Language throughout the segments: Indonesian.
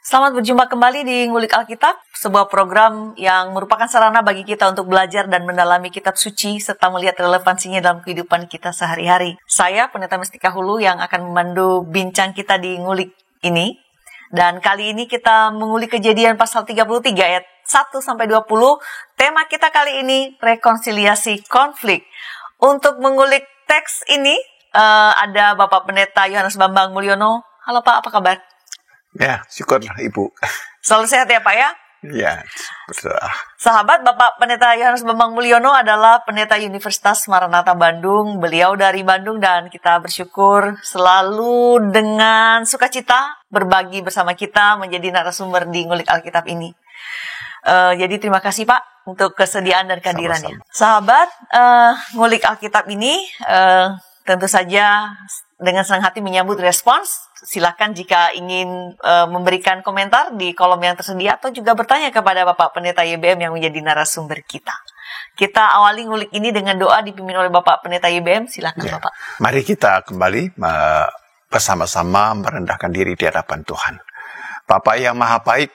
Selamat berjumpa kembali di Ngulik Alkitab, sebuah program yang merupakan sarana bagi kita untuk belajar dan mendalami kitab suci serta melihat relevansinya dalam kehidupan kita sehari-hari. Saya, Pendeta Mestika Hulu, yang akan memandu bincang kita di Ngulik ini. Dan kali ini kita mengulik Kejadian pasal 33 ayat 1-20. Tema kita kali ini, rekonsiliasi konflik. Untuk mengulik teks ini, ada Bapak Pendeta Yohanes Bambang Mulyono. Halo Pak, apa kabar? Ya, syukurlah Ibu. Selalu sehat ya Pak ya? Ya, berdoa. Sahabat, Bapak Pendeta Yohanes Bambang Mulyono adalah pendeta Universitas Maranatha Bandung. Beliau dari Bandung dan kita bersyukur selalu dengan sukacita berbagi bersama kita menjadi narasumber di Ngulik Alkitab ini. Jadi terima kasih Pak untuk kesediaan dan kehadirannya. Sama-sama. Sahabat, Ngulik Alkitab ini tentu saja dengan senang hati menyambut respons. Silakan jika ingin memberikan komentar di kolom yang tersedia atau juga bertanya kepada Bapak Pendeta YBM yang menjadi narasumber kita. Kita awali ngulik ini dengan doa dipimpin oleh Bapak Pendeta YBM. Silakan ya. Bapak. Mari kita kembali bersama-sama merendahkan diri di hadapan Tuhan. Bapak yang Maha Baik,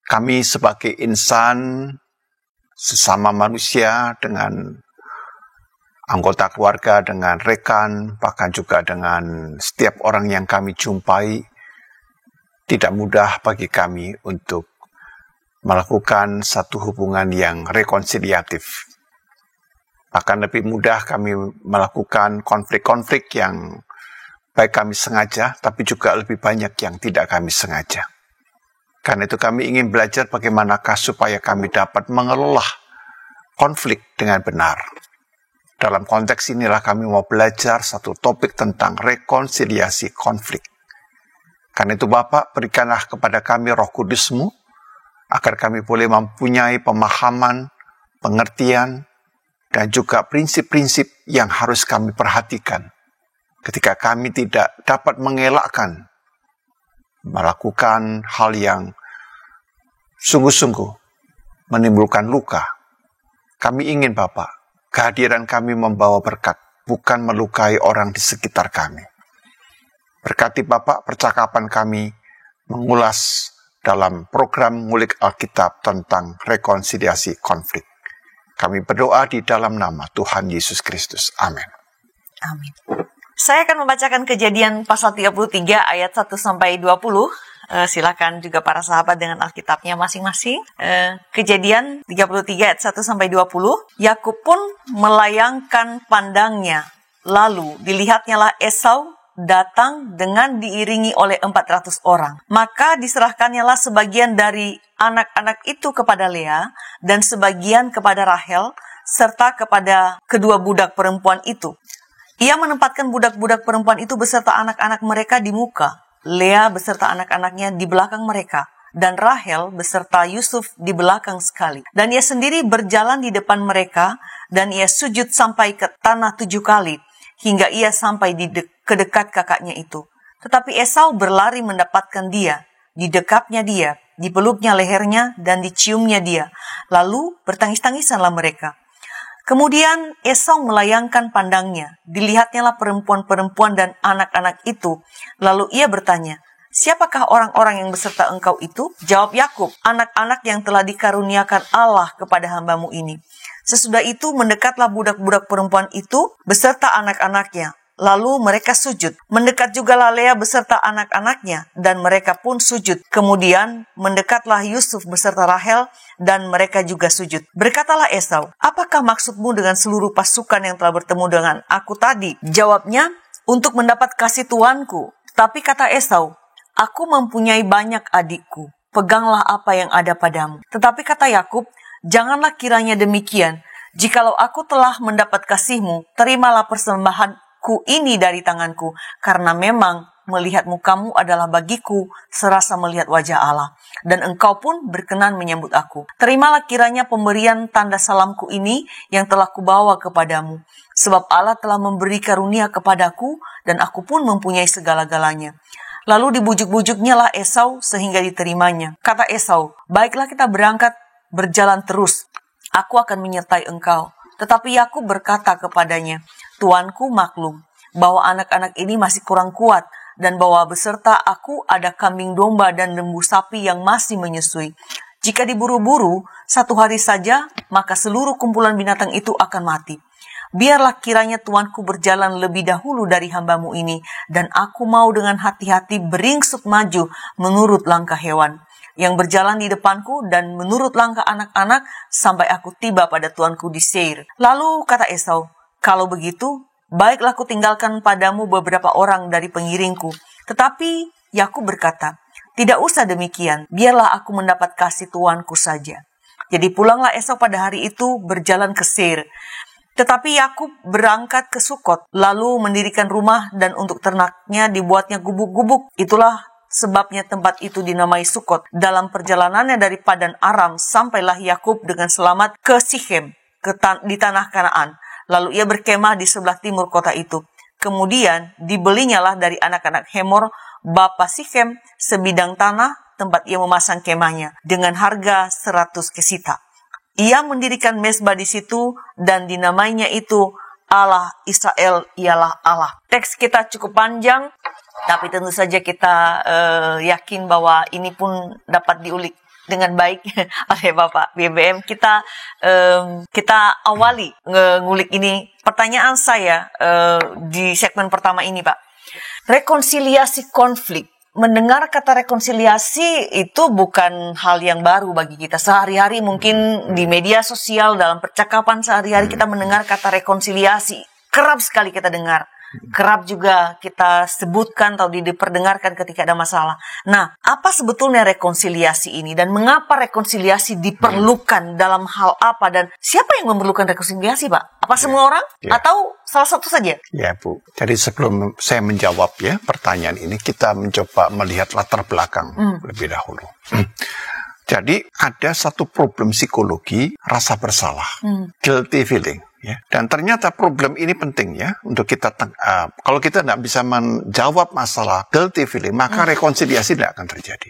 kami sebagai insan sesama manusia dengan anggota keluarga, dengan rekan, bahkan juga dengan setiap orang yang kami jumpai, tidak mudah bagi kami untuk melakukan satu hubungan yang rekonsiliatif. Bahkan lebih mudah kami melakukan konflik-konflik yang baik kami sengaja, tapi juga lebih banyak yang tidak kami sengaja. Karena itu kami ingin belajar bagaimanakah supaya kami dapat mengelola konflik dengan benar. Dalam konteks inilah kami mau belajar satu topik tentang rekonsiliasi konflik. Karena itu Bapak, berikanlah kepada kami Roh Kudus-Mu, agar kami boleh mempunyai pemahaman, pengertian, dan juga prinsip-prinsip yang harus kami perhatikan. Ketika kami tidak dapat mengelakkan, melakukan hal yang sungguh-sungguh menimbulkan luka. Kami ingin Bapak, kehadiran kami membawa berkat, bukan melukai orang di sekitar kami. Berkati Bapak percakapan kami mengulas dalam program Ngulik Alkitab tentang rekonsiliasi konflik. Kami berdoa di dalam nama Tuhan Yesus Kristus. Amin. Amin. Saya akan membacakan Kejadian pasal 33 ayat 1-20. Silakan juga para sahabat dengan Alkitabnya masing-masing. Kejadian 33 ayat 1-20. Yakub pun melayangkan pandangnya. Lalu dilihatnyalah Esau datang dengan diiringi oleh 400 orang. Maka diserahkannyalah sebagian dari anak-anak itu kepada Lea dan sebagian kepada Rahel serta kepada kedua budak perempuan itu. Ia menempatkan budak-budak perempuan itu beserta anak-anak mereka di muka, Lea beserta anak-anaknya di belakang mereka, dan Rahel beserta Yusuf di belakang sekali. Dan ia sendiri berjalan di depan mereka, dan ia sujud sampai ke tanah 7 kali, hingga ia sampai ke dekat kakaknya itu. Tetapi Esau berlari mendapatkan dia, didekapnya dia, dipeluknya lehernya, dan diciumnya dia. Lalu bertangis-tangisanlah mereka. Kemudian Esau melayangkan pandangnya, dilihatnyalah perempuan-perempuan dan anak-anak itu. Lalu ia bertanya, siapakah orang-orang yang beserta engkau itu? Jawab Yakub, anak-anak yang telah dikaruniakan Allah kepada hambamu ini. Sesudah itu mendekatlah budak-budak perempuan itu beserta anak-anaknya. Lalu mereka sujud. Mendekat jugalah Lea beserta anak-anaknya, dan mereka pun sujud. Kemudian mendekatlah Yusuf beserta Rahel, dan mereka juga sujud. Berkatalah Esau, apakah maksudmu dengan seluruh pasukan yang telah bertemu dengan aku tadi? Jawabnya, untuk mendapat kasih tuanku. Tapi kata Esau, aku mempunyai banyak adikku. Peganglah apa yang ada padamu. Tetapi kata Yakub, janganlah kiranya demikian. Jikalau aku telah mendapat kasihmu, terimalah persembahan ini dari tanganku, karena memang melihat mukamu adalah bagiku serasa melihat wajah Allah, dan engkau pun berkenan menyambut aku. Terimalah kiranya pemberian tanda salamku ini yang telah kubawa kepadamu, sebab Allah telah memberi karunia kepadaku, dan aku pun mempunyai segala-galanya. Lalu dibujuk-bujuknya lah Esau sehingga diterimanya. Kata Esau, baiklah kita berangkat berjalan terus, aku akan menyertai engkau. Tetapi Yakub berkata kepadanya, Tuanku maklum bahwa anak-anak ini masih kurang kuat dan bawa beserta aku ada kambing domba dan lembu sapi yang masih menyusui. Jika diburu-buru 1 hari saja, maka seluruh kumpulan binatang itu akan mati. Biarlah kiranya tuanku berjalan lebih dahulu dari hambamu ini, dan aku mau dengan hati-hati beringsut maju menurut langkah hewan yang berjalan di depanku dan menurut langkah anak-anak sampai aku tiba pada tuanku di Seir. Lalu kata Esau, kalau begitu, baiklah aku tinggalkan padamu beberapa orang dari pengiringku. Tetapi Yakub berkata, tidak usah demikian, biarlah aku mendapat kasih tuanku saja. Jadi pulanglah Esau pada hari itu berjalan ke Seir. Tetapi Yakub berangkat ke Sukot, lalu mendirikan rumah dan untuk ternaknya dibuatnya gubuk-gubuk. Itulah sebabnya tempat itu dinamai Sukot. Dalam perjalanannya dari Padan Aram, sampailah Yakub dengan selamat ke Sichem, di tanah Kanaan. Lalu ia berkemah di sebelah timur kota itu. Kemudian dibelinyalah dari anak-anak Hemor, bapa Sichem, sebidang tanah tempat ia memasang kemahnya dengan harga 100 kesita. Ia mendirikan mezbah di situ dan dinamainya itu Allah Israel ialah Allah. Teks kita cukup panjang, tapi tentu saja kita yakin bahwa ini pun dapat diulik dengan baik oleh Bapak BBM. Kita awali ngulik ini. Pertanyaan saya di segmen pertama ini, Pak. Rekonsiliasi konflik. Mendengar kata rekonsiliasi itu bukan hal yang baru bagi kita. Sehari-hari mungkin di media sosial, dalam percakapan sehari-hari kita mendengar kata rekonsiliasi. Kerap sekali kita dengar. Kerap juga kita sebutkan atau diperdengarkan ketika ada masalah. Nah, apa sebetulnya rekonsiliasi ini dan mengapa rekonsiliasi diperlukan dalam hal apa dan siapa yang memerlukan rekonsiliasi, Pak? Apa semua orang atau salah satu saja? Ya, Bu. Jadi sebelum saya menjawab ya pertanyaan ini, kita mencoba melihat latar belakang lebih dahulu. Jadi ada satu problem psikologi rasa bersalah, guilty feeling. Ya. Dan ternyata problem ini penting ya untuk kita. Kalau kita tidak bisa menjawab masalah guilty feeling, maka rekonsiliasi tidak akan terjadi.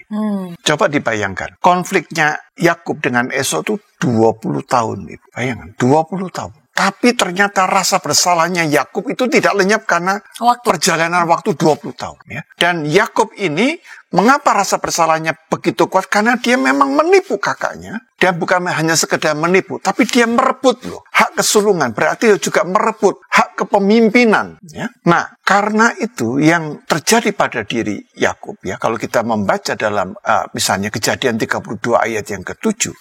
Coba dibayangkan konfliknya Yakub dengan Esau itu 20 tahun. Bayangkan 20 tahun. Tapi ternyata rasa bersalahnya Yakub itu tidak lenyap karena perjalanan waktu 20 tahun. Ya. Dan Yakub ini, mengapa rasa bersalahnya begitu kuat? Karena dia memang menipu kakaknya. Dan bukan hanya sekedar menipu, tapi dia merebut loh hak kesulungan. Berarti dia juga merebut hak kepemimpinan. Ya. Nah, karena itu yang terjadi pada diri Yakub, ya, kalau kita membaca dalam misalnya Kejadian 32 ayat yang ke-7,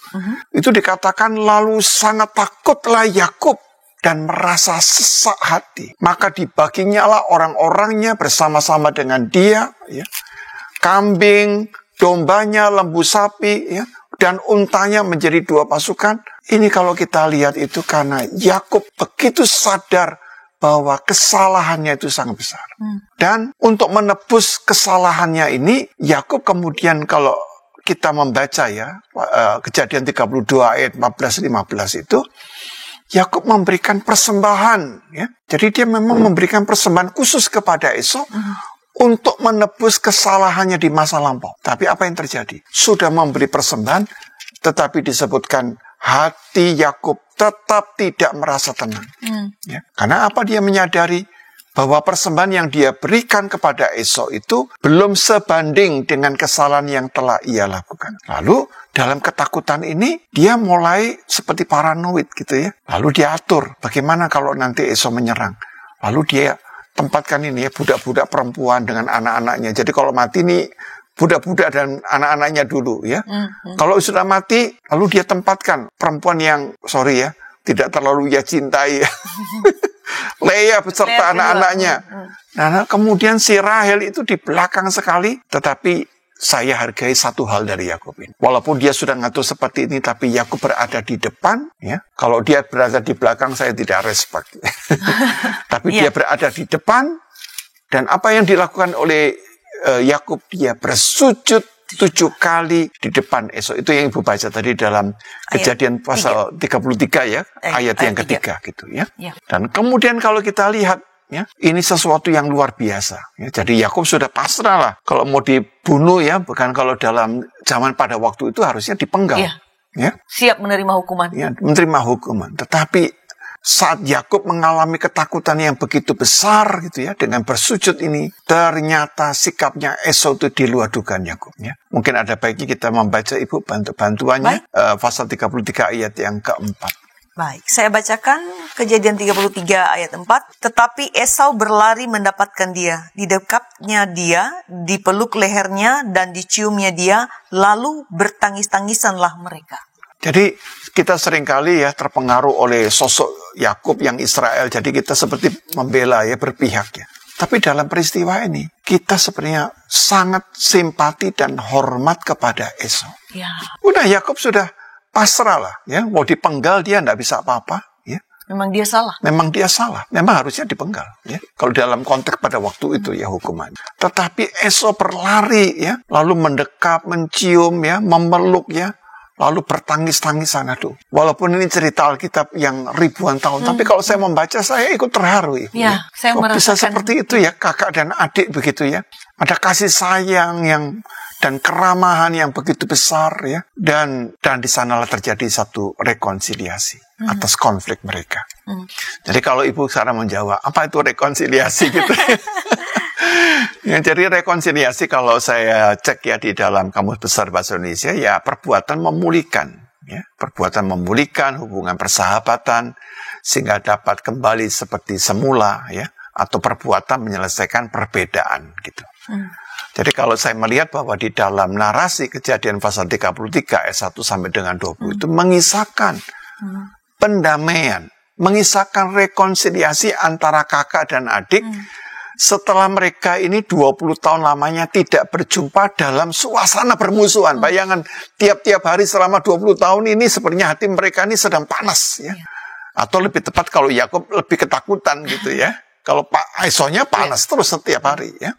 itu dikatakan lalu sangat takutlah Yakub dan merasa sesak hati. Maka dibaginyalah orang-orangnya bersama-sama dengan dia, ya, kambing, dombanya, lembu sapi, ya, dan untanya menjadi 2 pasukan. Ini kalau kita lihat itu karena Yakub begitu sadar bahwa kesalahannya itu sangat besar. Dan untuk menebus kesalahannya ini, Yakub kemudian kalau kita membaca ya, Kejadian 32 ayat 14-15 itu, Yakub memberikan persembahan. Ya. Jadi dia memang memberikan persembahan khusus kepada Esau untuk menebus kesalahannya di masa lampau. Tapi apa yang terjadi? Sudah memberi persembahan, tetapi disebutkan hati Yakub tetap tidak merasa tenang. Ya. Karena apa? Dia menyadari bahwa persembahan yang dia berikan kepada Esau itu belum sebanding dengan kesalahan yang telah ia lakukan. Lalu dalam ketakutan ini dia mulai seperti paranoid gitu ya. Lalu dia atur bagaimana kalau nanti Esau menyerang. Lalu dia tempatkan ini ya budak-budak perempuan dengan anak-anaknya. Jadi kalau mati nih budak-budak dan anak-anaknya dulu ya. Kalau sudah mati lalu dia tempatkan perempuan yang tidak terlalu ia cintai. Leah beserta anak-anaknya. Nah, kemudian si Rahel itu di belakang sekali, tetapi saya hargai satu hal dari Yakub ini. Walaupun dia sudah ngatur seperti ini, tapi Yakub berada di depan. Ya. Kalau dia berada di belakang, saya tidak respect. Tapi dia berada di depan, dan apa yang dilakukan oleh Yakub, dia bersujud 7 kali di depan Esau. Itu yang Ibu baca tadi dalam Kejadian pasal 33 ya, ayat yang ketiga gitu ya. Dan kemudian kalau kita lihat ya, ini sesuatu yang luar biasa. Ya. Jadi Yakub sudah pasrah lah. Kalau mau dibunuh ya, bukan kalau dalam zaman pada waktu itu harusnya dipenggal. Ya. Siap menerima hukuman. Ya, menerima hukuman. Tetapi saat Yakub mengalami ketakutan yang begitu besar gitu ya, dengan bersujud ini, ternyata sikapnya Esau itu di luar dugaan Yakub ya. Mungkin ada baiknya kita membaca Ibu bantuannya pasal 33 ayat yang keempat. Baik, saya bacakan Kejadian 33 ayat 4. Tetapi Esau berlari mendapatkan dia, didekapnya dia, dipeluk lehernya dan diciumnya dia, lalu bertangis-tangisanlah mereka. Jadi kita seringkali ya terpengaruh oleh sosok Yakub yang Israel. Jadi kita seperti membela ya, berpihak ya. Tapi dalam peristiwa ini kita sebenarnya sangat simpati dan hormat kepada Esau. Ya. Udah Yakub sudah pasrah lah ya. Mau dipenggal dia tidak bisa apa-apa ya. Memang dia salah. Memang dia salah. Memang harusnya dipenggal ya. Kalau dalam konteks pada waktu itu ya hukumannya. Tetapi Esau berlari ya, lalu mendekat, mencium ya, memeluk ya. Lalu bertangis-tangisan, aduh. Walaupun ini cerita Alkitab yang ribuan tahun, tapi kalau saya membaca, saya ikut terharu. Ya, saya kok bisa seperti itu ya, kakak dan adik begitu ya. Ada kasih sayang dan keramahan yang begitu besar ya. Dan di sanalah terjadi satu rekonsiliasi atas konflik mereka. Jadi kalau Ibu sekarang menjawab, apa itu rekonsiliasi gitu? Ya, jadi rekonsiliasi kalau saya cek ya di dalam Kamus Besar Bahasa Indonesia ya perbuatan memulihkan ya, perbuatan memulihkan hubungan persahabatan sehingga dapat kembali seperti semula ya, atau perbuatan menyelesaikan perbedaan gitu. Jadi kalau saya melihat bahwa di dalam narasi Kejadian pasal 33 ayat 1 sampai dengan 20 itu mengisahkan pendamaian, mengisahkan rekonsiliasi antara kakak dan adik. Setelah mereka ini 20 tahun lamanya tidak berjumpa dalam suasana permusuhan. Bayangkan, tiap-tiap hari selama 20 tahun ini sepertinya hati mereka ini sedang panas. Ya. Atau lebih tepat kalau Yakub lebih ketakutan gitu ya. Kalau Pak Esau-nya panas terus setiap hari. Ya.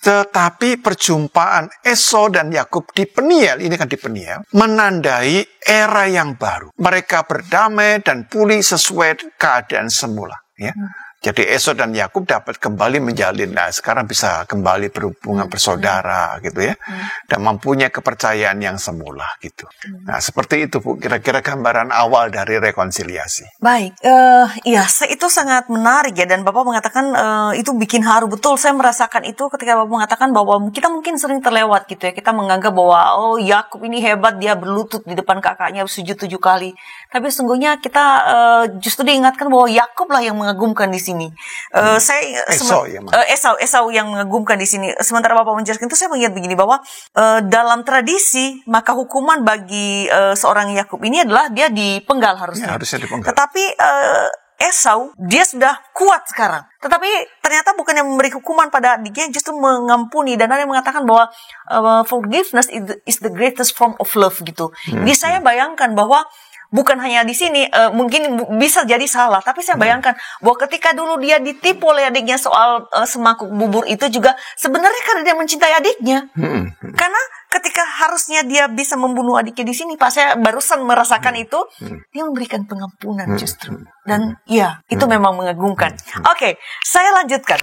Tetapi perjumpaan Esau dan Yakub di Peniel, ini kan di Peniel, menandai era yang baru. Mereka berdamai dan pulih sesuai keadaan semula. Ya. Jadi Esau dan Yakub dapat kembali menjalin, sekarang bisa kembali berhubungan bersaudara gitu ya, dan mempunyai kepercayaan yang semula gitu. Nah seperti itu Bu, kira-kira gambaran awal dari rekonsiliasi. Baik, ya itu sangat menarik ya, dan Bapak mengatakan itu bikin haru betul. Saya merasakan itu ketika Bapak mengatakan bahwa kita mungkin sering terlewat gitu ya, kita menganggap bahwa Yakub ini hebat, dia berlutut di depan kakaknya sujud 7 kali. Tapi sesungguhnya kita justru diingatkan bahwa Yakub lah yang mengagumkan di sini. Esau yang mengagumkan di sini. Sementara Bapak menjelaskan itu, saya melihat begini bahwa dalam tradisi maka hukuman bagi seorang Yakub ini adalah dia dipenggal harusnya. Ya, harusnya dipenggal. Tetapi Esau dia sudah kuat sekarang. Tetapi ternyata bukan yang memberi hukuman pada adiknya, justru mengampuni, dan ada yang mengatakan bahwa forgiveness is the greatest form of love gitu. Jadi saya bayangkan bahwa bukan hanya di sini, mungkin bisa jadi salah, tapi saya bayangkan bahwa ketika dulu dia ditipu oleh adiknya soal semangkuk bubur itu juga sebenarnya karena dia mencintai adiknya. Karena ketika harusnya dia bisa membunuh adiknya di sini, Pak, saya barusan merasakan itu, dia memberikan pengampunan justru. Dan ya, itu memang mengagumkan. Oke, saya lanjutkan.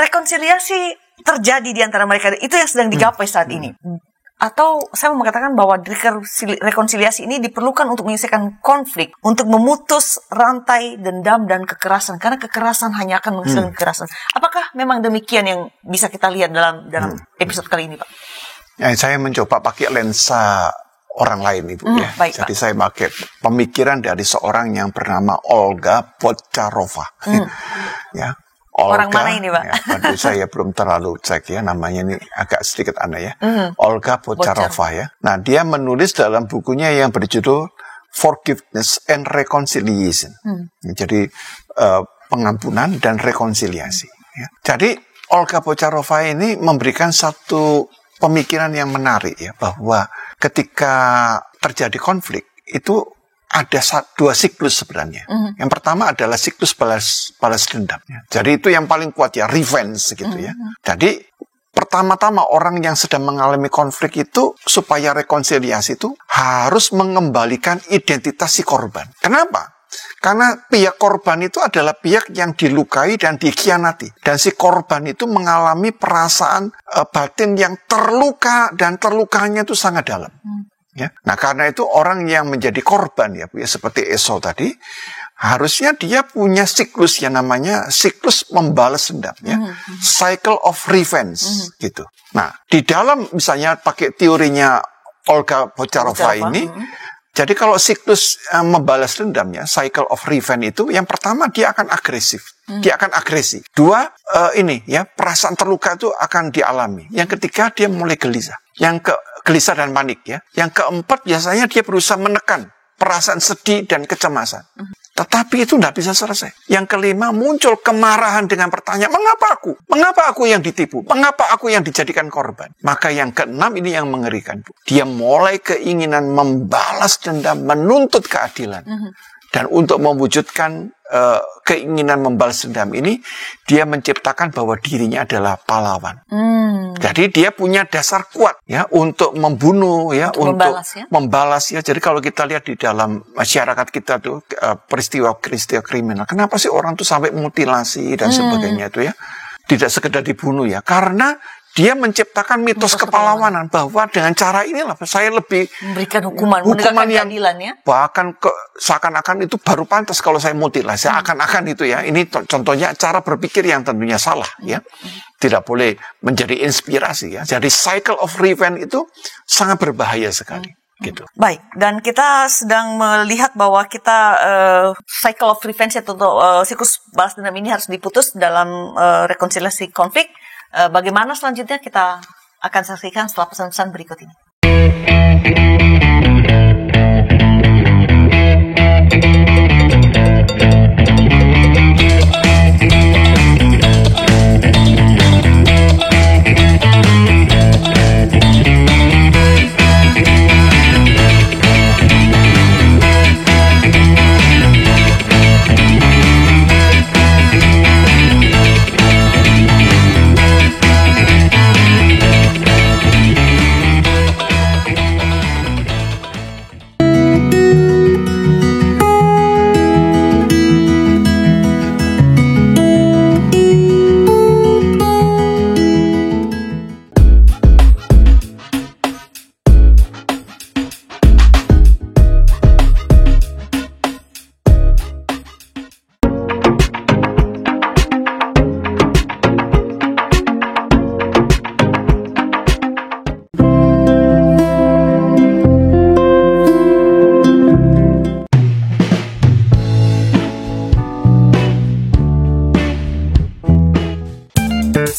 Rekonsiliasi terjadi di antara mereka, itu yang sedang digapai saat ini. Atau saya mau mengatakan bahwa rekonsiliasi ini diperlukan untuk menyelesaikan konflik, untuk memutus rantai dendam dan kekerasan, karena kekerasan hanya akan menghasilkan kekerasan. Apakah memang demikian yang bisa kita lihat dalam episode kali ini, Pak? Ya, saya mencoba pakai lensa orang lain, Ibu ya. Baik, jadi Pak, saya pakai pemikiran dari seorang yang bernama Olga Bocharova. Ya. Olga, orang mana ini, Pak? Ya, saya belum terlalu cek ya, namanya ini agak sedikit aneh ya. Olga Bocharova ya. Nah, dia menulis dalam bukunya yang berjudul Forgiveness and Reconciliation. Jadi pengampunan dan rekonsiliasi. Ya. Jadi Olga Bocharova ini memberikan satu pemikiran yang menarik ya, bahwa ketika terjadi konflik itu ada 2 siklus sebenarnya. Yang pertama adalah siklus balas dendam. Jadi itu yang paling kuat ya, revenge gitu ya. Jadi pertama-tama orang yang sedang mengalami konflik itu supaya rekonsiliasi itu harus mengembalikan identitas si korban. Kenapa? Karena pihak korban itu adalah pihak yang dilukai dan dikhianati. Dan si korban itu mengalami perasaan batin yang terluka, dan terlukanya itu sangat dalam. Ya. Nah, karena itu orang yang menjadi korban ya, Bu, ya, seperti Esau tadi, harusnya dia punya siklus yang namanya siklus membalas dendam, ya. Cycle of revenge, gitu. Nah, di dalam misalnya pakai teorinya Olga Bocharova ini, jadi kalau siklus membalas dendamnya, cycle of revenge itu, yang pertama dia akan agresif. Dia akan agresi. Dua, perasaan terluka itu akan dialami. Yang ketiga, dia mulai gelisah. Gelisah dan panik, ya. Yang keempat, biasanya dia berusaha menekan perasaan sedih dan kecemasan. Tetapi itu tidak bisa selesai. Yang kelima, muncul kemarahan dengan pertanyaan, mengapa aku? Mengapa aku yang ditipu? Mengapa aku yang dijadikan korban? Maka yang keenam ini yang mengerikan, Bu. Dia mulai keinginan membalas dendam, menuntut keadilan. Dan untuk mewujudkan keinginan membalas dendam ini, dia menciptakan bahwa dirinya adalah pahlawan. Jadi dia punya dasar kuat, ya, untuk membunuh, ya, untuk membalas, ya. Jadi kalau kita lihat di dalam masyarakat kita tuh peristiwa kriminal, kenapa sih orang tuh sampai mutilasi dan sebagainya itu, ya? Tidak sekedar dibunuh, ya, karena dia menciptakan mitos kepahlawanan bahwa dengan cara inilah saya lebih memberikan hukuman yang keadilan, ya. Bahkan seakan-akan itu baru pantas kalau saya mutilasi, seakan-akan itu, ya. Ini contohnya cara berpikir yang tentunya salah, ya. Tidak boleh menjadi inspirasi, ya. Jadi cycle of revenge itu sangat berbahaya sekali. Gitu. Baik, dan kita sedang melihat bahwa kita cycle of revenge atau siklus balas dendam ini harus diputus dalam rekonsiliasi konflik. Bagaimana selanjutnya kita akan saksikan setelah pesan-pesan berikut ini.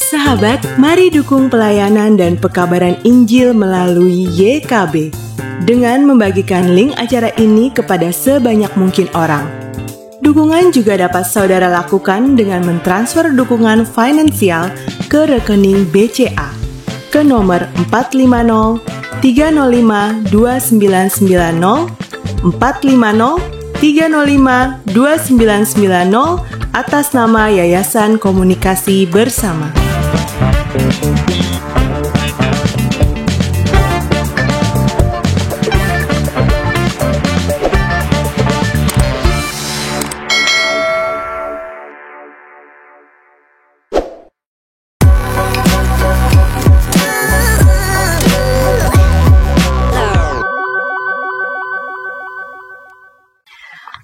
Sahabat, mari dukung pelayanan dan pekabaran Injil melalui YKB dengan membagikan link acara ini kepada sebanyak mungkin orang. Dukungan juga dapat saudara lakukan dengan mentransfer dukungan finansial ke rekening BCA ke nomor 450 305 2990 450 305 2990 atas nama Yayasan Komunikasi Bersama.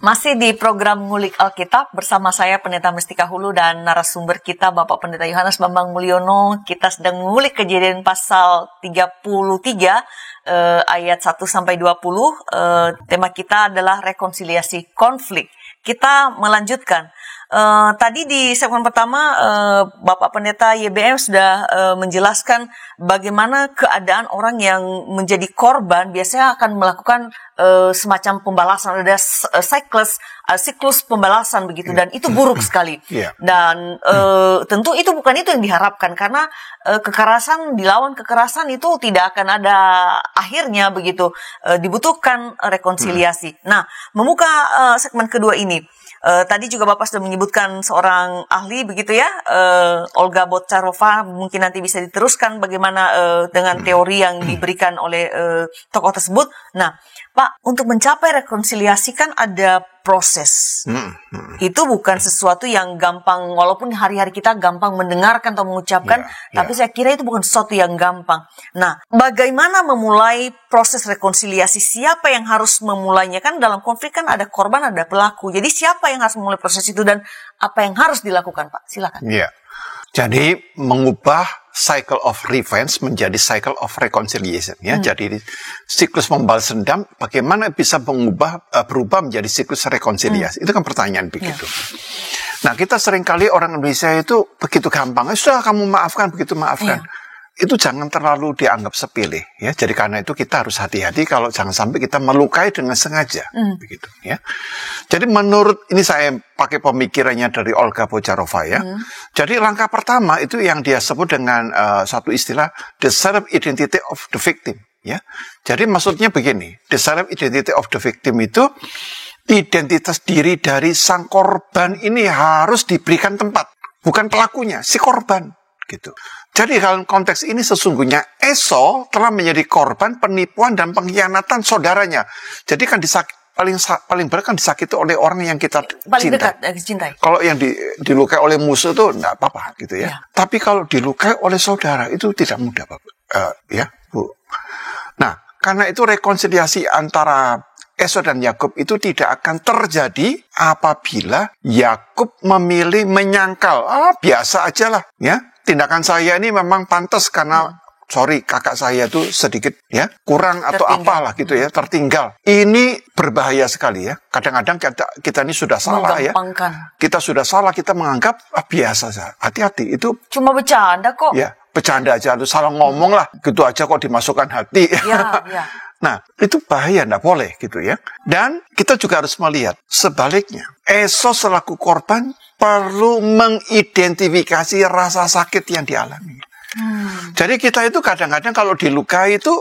Masih di program Ngulik Alkitab bersama saya Pendeta Mestika Hulu dan narasumber kita Bapak Pendeta Yohanes Bambang Mulyono. Kita sedang mengulik Kejadian pasal 33 ayat 1-20. Tema kita adalah rekonsiliasi konflik. Kita melanjutkan. Tadi di segmen pertama Bapak Pendeta YBM sudah menjelaskan bagaimana keadaan orang yang menjadi korban biasanya akan melakukan semacam pembalasan, ada siklus pembalasan begitu, dan itu buruk sekali. Dan tentu itu bukan itu yang diharapkan, karena kekerasan dilawan kekerasan itu tidak akan ada akhirnya begitu. Dibutuhkan rekonsiliasi. Nah, membuka segmen kedua ini. Tadi juga Bapak sudah menyebutkan seorang ahli begitu ya, Olga Bocharova, mungkin nanti bisa diteruskan bagaimana dengan teori yang diberikan oleh tokoh tersebut. Nah, Pak, untuk mencapai rekonsiliasi kan ada proses. Itu bukan sesuatu yang gampang, walaupun hari-hari kita gampang mendengarkan atau mengucapkan, tapi saya kira itu bukan sesuatu yang gampang. Nah, bagaimana memulai proses rekonsiliasi? Siapa yang harus memulainya? Kan dalam konflik kan ada korban, ada pelaku. Jadi siapa yang harus memulai proses itu dan apa yang harus dilakukan, Pak? Silakan. Iya. Jadi mengubah cycle of revenge menjadi cycle of reconciliation, ya. Jadi siklus membalas dendam bagaimana bisa berubah menjadi siklus rekonsiliasi? Itu kan pertanyaan begitu. Nah, kita seringkali orang Indonesia itu begitu gampang, sudah kamu maafkan, begitu maafkan. Itu jangan terlalu dianggap sepele, ya. Jadi karena itu kita harus hati-hati kalau jangan sampai kita melukai dengan sengaja, begitu, ya. Jadi menurut ini saya pakai pemikirannya dari Olga Bocharova, ya. Jadi langkah pertama itu yang dia sebut dengan satu istilah the self identity of the victim, ya. Jadi maksudnya begini, the self identity of the victim itu identitas diri dari sang korban ini harus diberikan tempat, bukan pelakunya, si korban. Gitu. Jadi dalam konteks ini sesungguhnya Esau telah menjadi korban penipuan dan pengkhianatan saudaranya. Jadi kan paling berat kan disakiti oleh orang yang kita paling cintai. Kalau yang dilukai oleh musuh itu enggak apa-apa gitu, ya. Tapi kalau dilukai oleh saudara itu tidak mudah, Bapak. Ya, Bu. Nah, karena itu rekonsiliasi antara Esau dan Yakub itu tidak akan terjadi apabila Yakub memilih menyangkal. Biasa aja lah, ya. Tindakan saya ini memang pantas karena sorry kakak saya itu sedikit ya kurang atau apalah gitu ya, tertinggal. Ini berbahaya sekali, ya. Kadang-kadang kita ini sudah salah, ya. Kita sudah salah, kita menganggap biasa saja. Hati-hati, itu cuma bercanda kok. Ya, bercanda aja, itu salah ngomong lah. Gitu aja kok dimasukkan hati. Ya. Nah, itu bahaya, enggak boleh gitu, ya. Dan kita juga harus melihat sebaliknya. Esau selaku korban perlu mengidentifikasi rasa sakit yang dialami. Jadi kita itu kadang-kadang kalau dilukai itu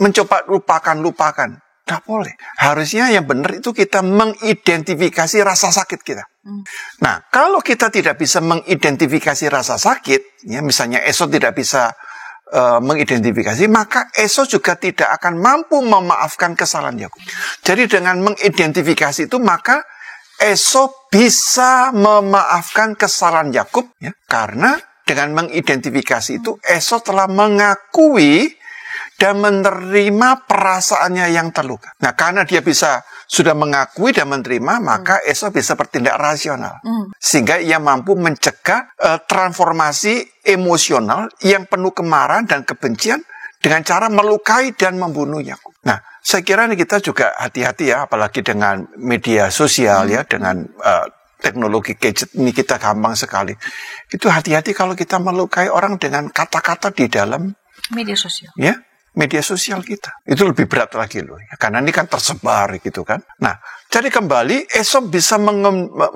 mencoba lupakan. Tidak boleh. Harusnya yang benar itu kita mengidentifikasi rasa sakit kita. Nah, kalau kita tidak bisa mengidentifikasi rasa sakit, ya, misalnya Esau tidak bisa mengidentifikasi, maka Esau juga tidak akan mampu memaafkan kesalahan Yakub. Jadi dengan mengidentifikasi itu, maka Esau bisa memaafkan kesalahan Yakub, ya, karena dengan mengidentifikasi itu Esau telah mengakui dan menerima perasaannya yang terluka. Nah, karena dia sudah mengakui dan menerima, maka Esau bisa bertindak rasional. Sehingga ia mampu mencegah transformasi emosional yang penuh kemarahan dan kebencian dengan cara melukai dan membunuh Yakub. Nah, saya kira ini kita juga hati-hati, ya, apalagi dengan media sosial, ya, dengan teknologi gadget ini kita gampang sekali. Itu hati-hati kalau kita melukai orang dengan kata-kata di dalam media sosial. Ya, media sosial kita. Itu lebih berat lagi loh, ya, karena ini kan tersebar gitu kan. Nah, jadi kembali Esau bisa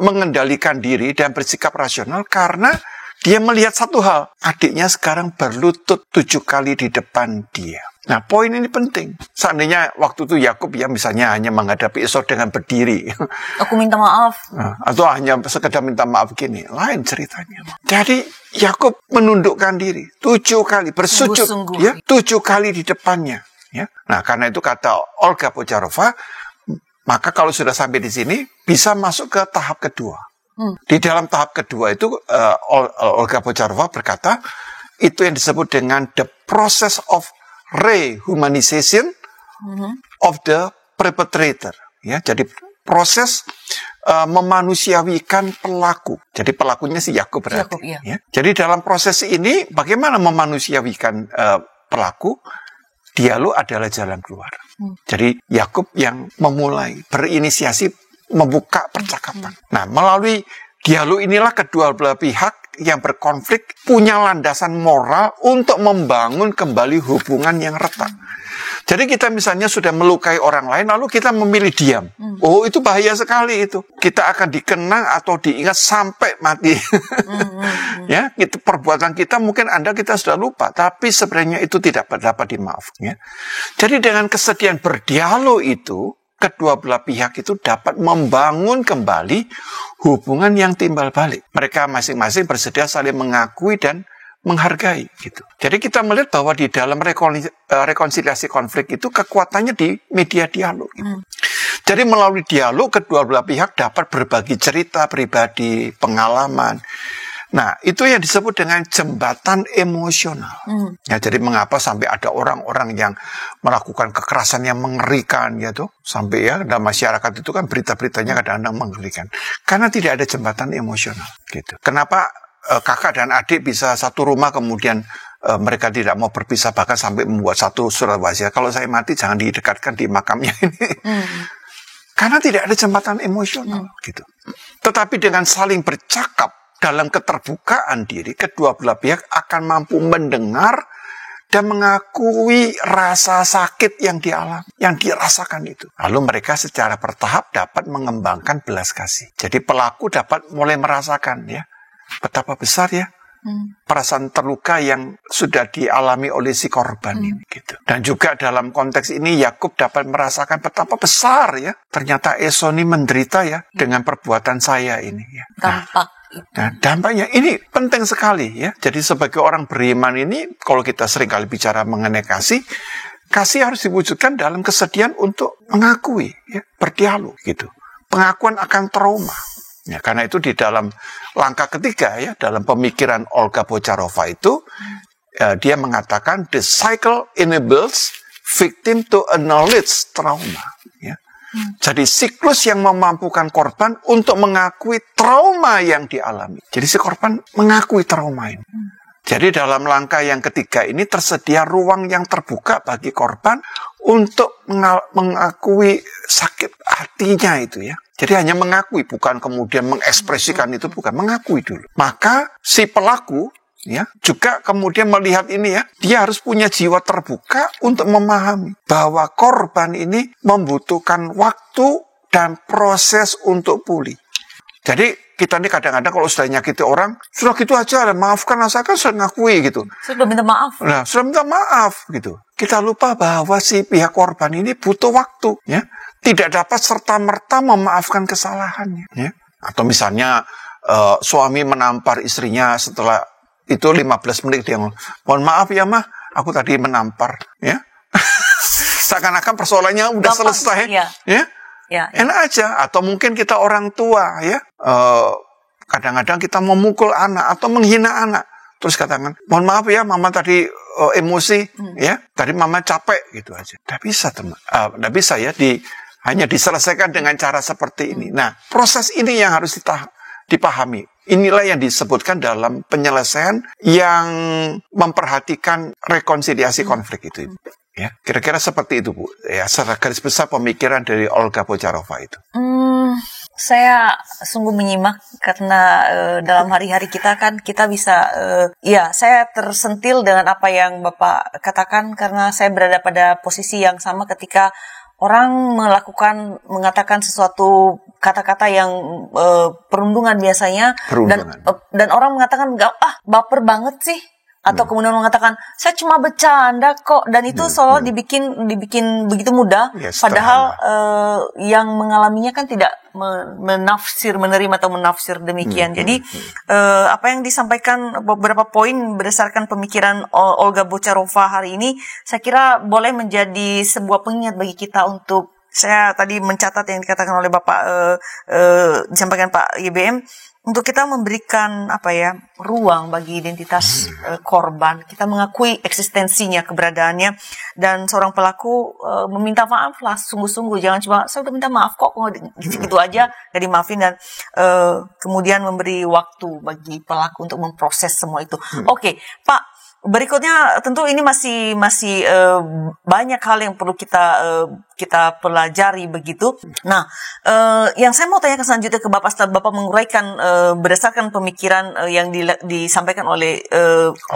mengendalikan diri dan bersikap rasional karena dia melihat satu hal, adiknya sekarang berlutut 7 kali di depan dia. Nah, poin ini penting. Seandainya waktu itu Yakub, ya, misalnya hanya menghadapi Esau dengan berdiri. Aku minta maaf. Atau hanya sekedar minta maaf gini. Lain ceritanya. Jadi Yakub menundukkan diri 7 kali, bersujud. Sungguh-sungguh. Ya, 7 kali di depannya. Ya. Nah, karena itu kata Olga Bocharova, maka kalau sudah sampai di sini, bisa masuk ke tahap kedua. Di dalam tahap kedua itu, Olga Bocharova berkata, itu yang disebut dengan the process of rehumanization of the perpetrator. Ya, jadi proses memanusiawikan pelaku. Jadi pelakunya si Yakub berarti. Ya. Jadi dalam proses ini, bagaimana memanusiawikan pelaku? Dialog adalah jalan keluar. Jadi Yakub yang memulai, berinisiasi, membuka percakapan. Nah, melalui dialog inilah kedua belah pihak yang berkonflik punya landasan moral untuk membangun kembali hubungan yang retak. Jadi kita misalnya sudah melukai orang lain, lalu kita memilih diam. Oh, itu bahaya sekali itu. Kita akan dikenang atau diingat sampai mati. Ya, itu perbuatan kita mungkin kita sudah lupa, tapi sebenarnya itu tidak dapat dimaafkan. Ya. Jadi dengan kesediaan berdialog itu, kedua belah pihak itu dapat membangun kembali hubungan yang timbal balik. Mereka masing-masing bersedia saling mengakui dan menghargai gitu. Jadi kita melihat bahwa di dalam rekonsiliasi konflik itu kekuatannya di media dialog gitu. Jadi melalui dialog kedua belah pihak dapat berbagi cerita pribadi, pengalaman. Nah, itu yang disebut dengan jembatan emosional. Ya, jadi mengapa sampai ada orang-orang yang melakukan kekerasan yang mengerikan gitu, sampai ya dalam masyarakat itu kan berita-beritanya kadang-kadang mengerikan. Karena tidak ada jembatan emosional gitu. Kenapa kakak dan adik bisa satu rumah kemudian mereka tidak mau berpisah, bahkan sampai membuat satu surat wasiat, kalau saya mati jangan didekatkan di makamnya ini. Karena tidak ada jembatan emosional gitu. Tetapi dengan saling bercakap dalam keterbukaan diri, kedua belah pihak akan mampu mendengar dan mengakui rasa sakit yang dialami, yang dirasakan itu. Lalu mereka secara bertahap dapat mengembangkan belas kasih. Jadi pelaku dapat mulai merasakan ya, betapa besar ya perasaan terluka yang sudah dialami oleh si korban ini gitu. Dan juga dalam konteks ini Yakub dapat merasakan betapa besar ya ternyata Esau ini menderita ya dengan perbuatan saya ini ya. Nah, dampaknya ini penting sekali ya. Jadi sebagai orang beriman ini, kalau kita sering kali bicara mengenai kasih harus diwujudkan dalam kesediaan untuk mengakui, ya, berdialog gitu. Pengakuan akan trauma. Ya, karena itu di dalam langkah ketiga ya, dalam pemikiran Olga Bocharova itu, dia mengatakan the cycle enables victim to acknowledge trauma. Ya. Jadi siklus yang memampukan korban untuk mengakui trauma yang dialami. Jadi si korban mengakui trauma ini. Jadi dalam langkah yang ketiga ini tersedia ruang yang terbuka bagi korban untuk mengakui sakit hatinya itu ya. Jadi hanya mengakui, bukan kemudian mengekspresikan itu, bukan, mengakui dulu. Maka si pelaku ya juga kemudian melihat ini ya, dia harus punya jiwa terbuka untuk memahami bahwa korban ini membutuhkan waktu dan proses untuk pulih. Jadi kita ini kadang-kadang kalau sudah nyakiti orang, sudah gitu aja, maafkan, saya kan sudah ngakui gitu. Sudah minta maaf. Nah, sudah minta maaf gitu. Kita lupa bahwa si pihak korban ini butuh waktu ya, tidak dapat serta-merta memaafkan kesalahannya ya. Atau misalnya suami menampar istrinya, setelah itu 15 menit dia ngomong, mohon maaf ya mah, aku tadi menampar, ya. Seakan-akan persoalannya udah selesai, ya. Enak aja. Atau mungkin kita orang tua, ya, kadang-kadang kita memukul anak atau menghina anak, terus katakan, mohon maaf ya, mama tadi emosi, ya, tadi mama capek, gitu aja. Tidak bisa, teman. Tidak bisa ya, hanya diselesaikan dengan cara seperti ini. Nah, proses ini yang harus dipahami. Inilah yang disebutkan dalam penyelesaian yang memperhatikan rekonsiliasi konflik itu. Ya, kira-kira seperti itu, Bu. Ya, secara garis besar pemikiran dari Olga Bocharova itu. Saya sungguh menyimak karena dalam hari-hari kita kan kita bisa, ya saya tersentil dengan apa yang Bapak katakan karena saya berada pada posisi yang sama ketika orang mengatakan sesuatu kata-kata yang perundungan biasanya. Dan orang mengatakan baper banget sih, atau kemudian mengatakan saya cuma bercanda kok, dan itu selalu dibikin begitu mudah, padahal yang mengalaminya kan tidak menerima atau menafsir demikian. Jadi apa yang disampaikan beberapa poin berdasarkan pemikiran Olga Bocharova hari ini, saya kira boleh menjadi sebuah pengingat bagi kita untuk, saya tadi mencatat yang dikatakan oleh Bapak, disampaikan Pak YBM, untuk kita memberikan ruang bagi identitas korban, kita mengakui eksistensinya, keberadaannya, dan seorang pelaku meminta maaf lah, sungguh-sungguh, jangan cuma saya udah minta maaf kok gitu aja gak dimaafin, dan kemudian memberi waktu bagi pelaku untuk memproses semua itu. Oke, Pak. Berikutnya tentu ini masih banyak hal yang perlu kita pelajari begitu. Nah, yang saya mau tanyakan selanjutnya ke Bapak setelah Bapak menguraikan berdasarkan pemikiran yang disampaikan oleh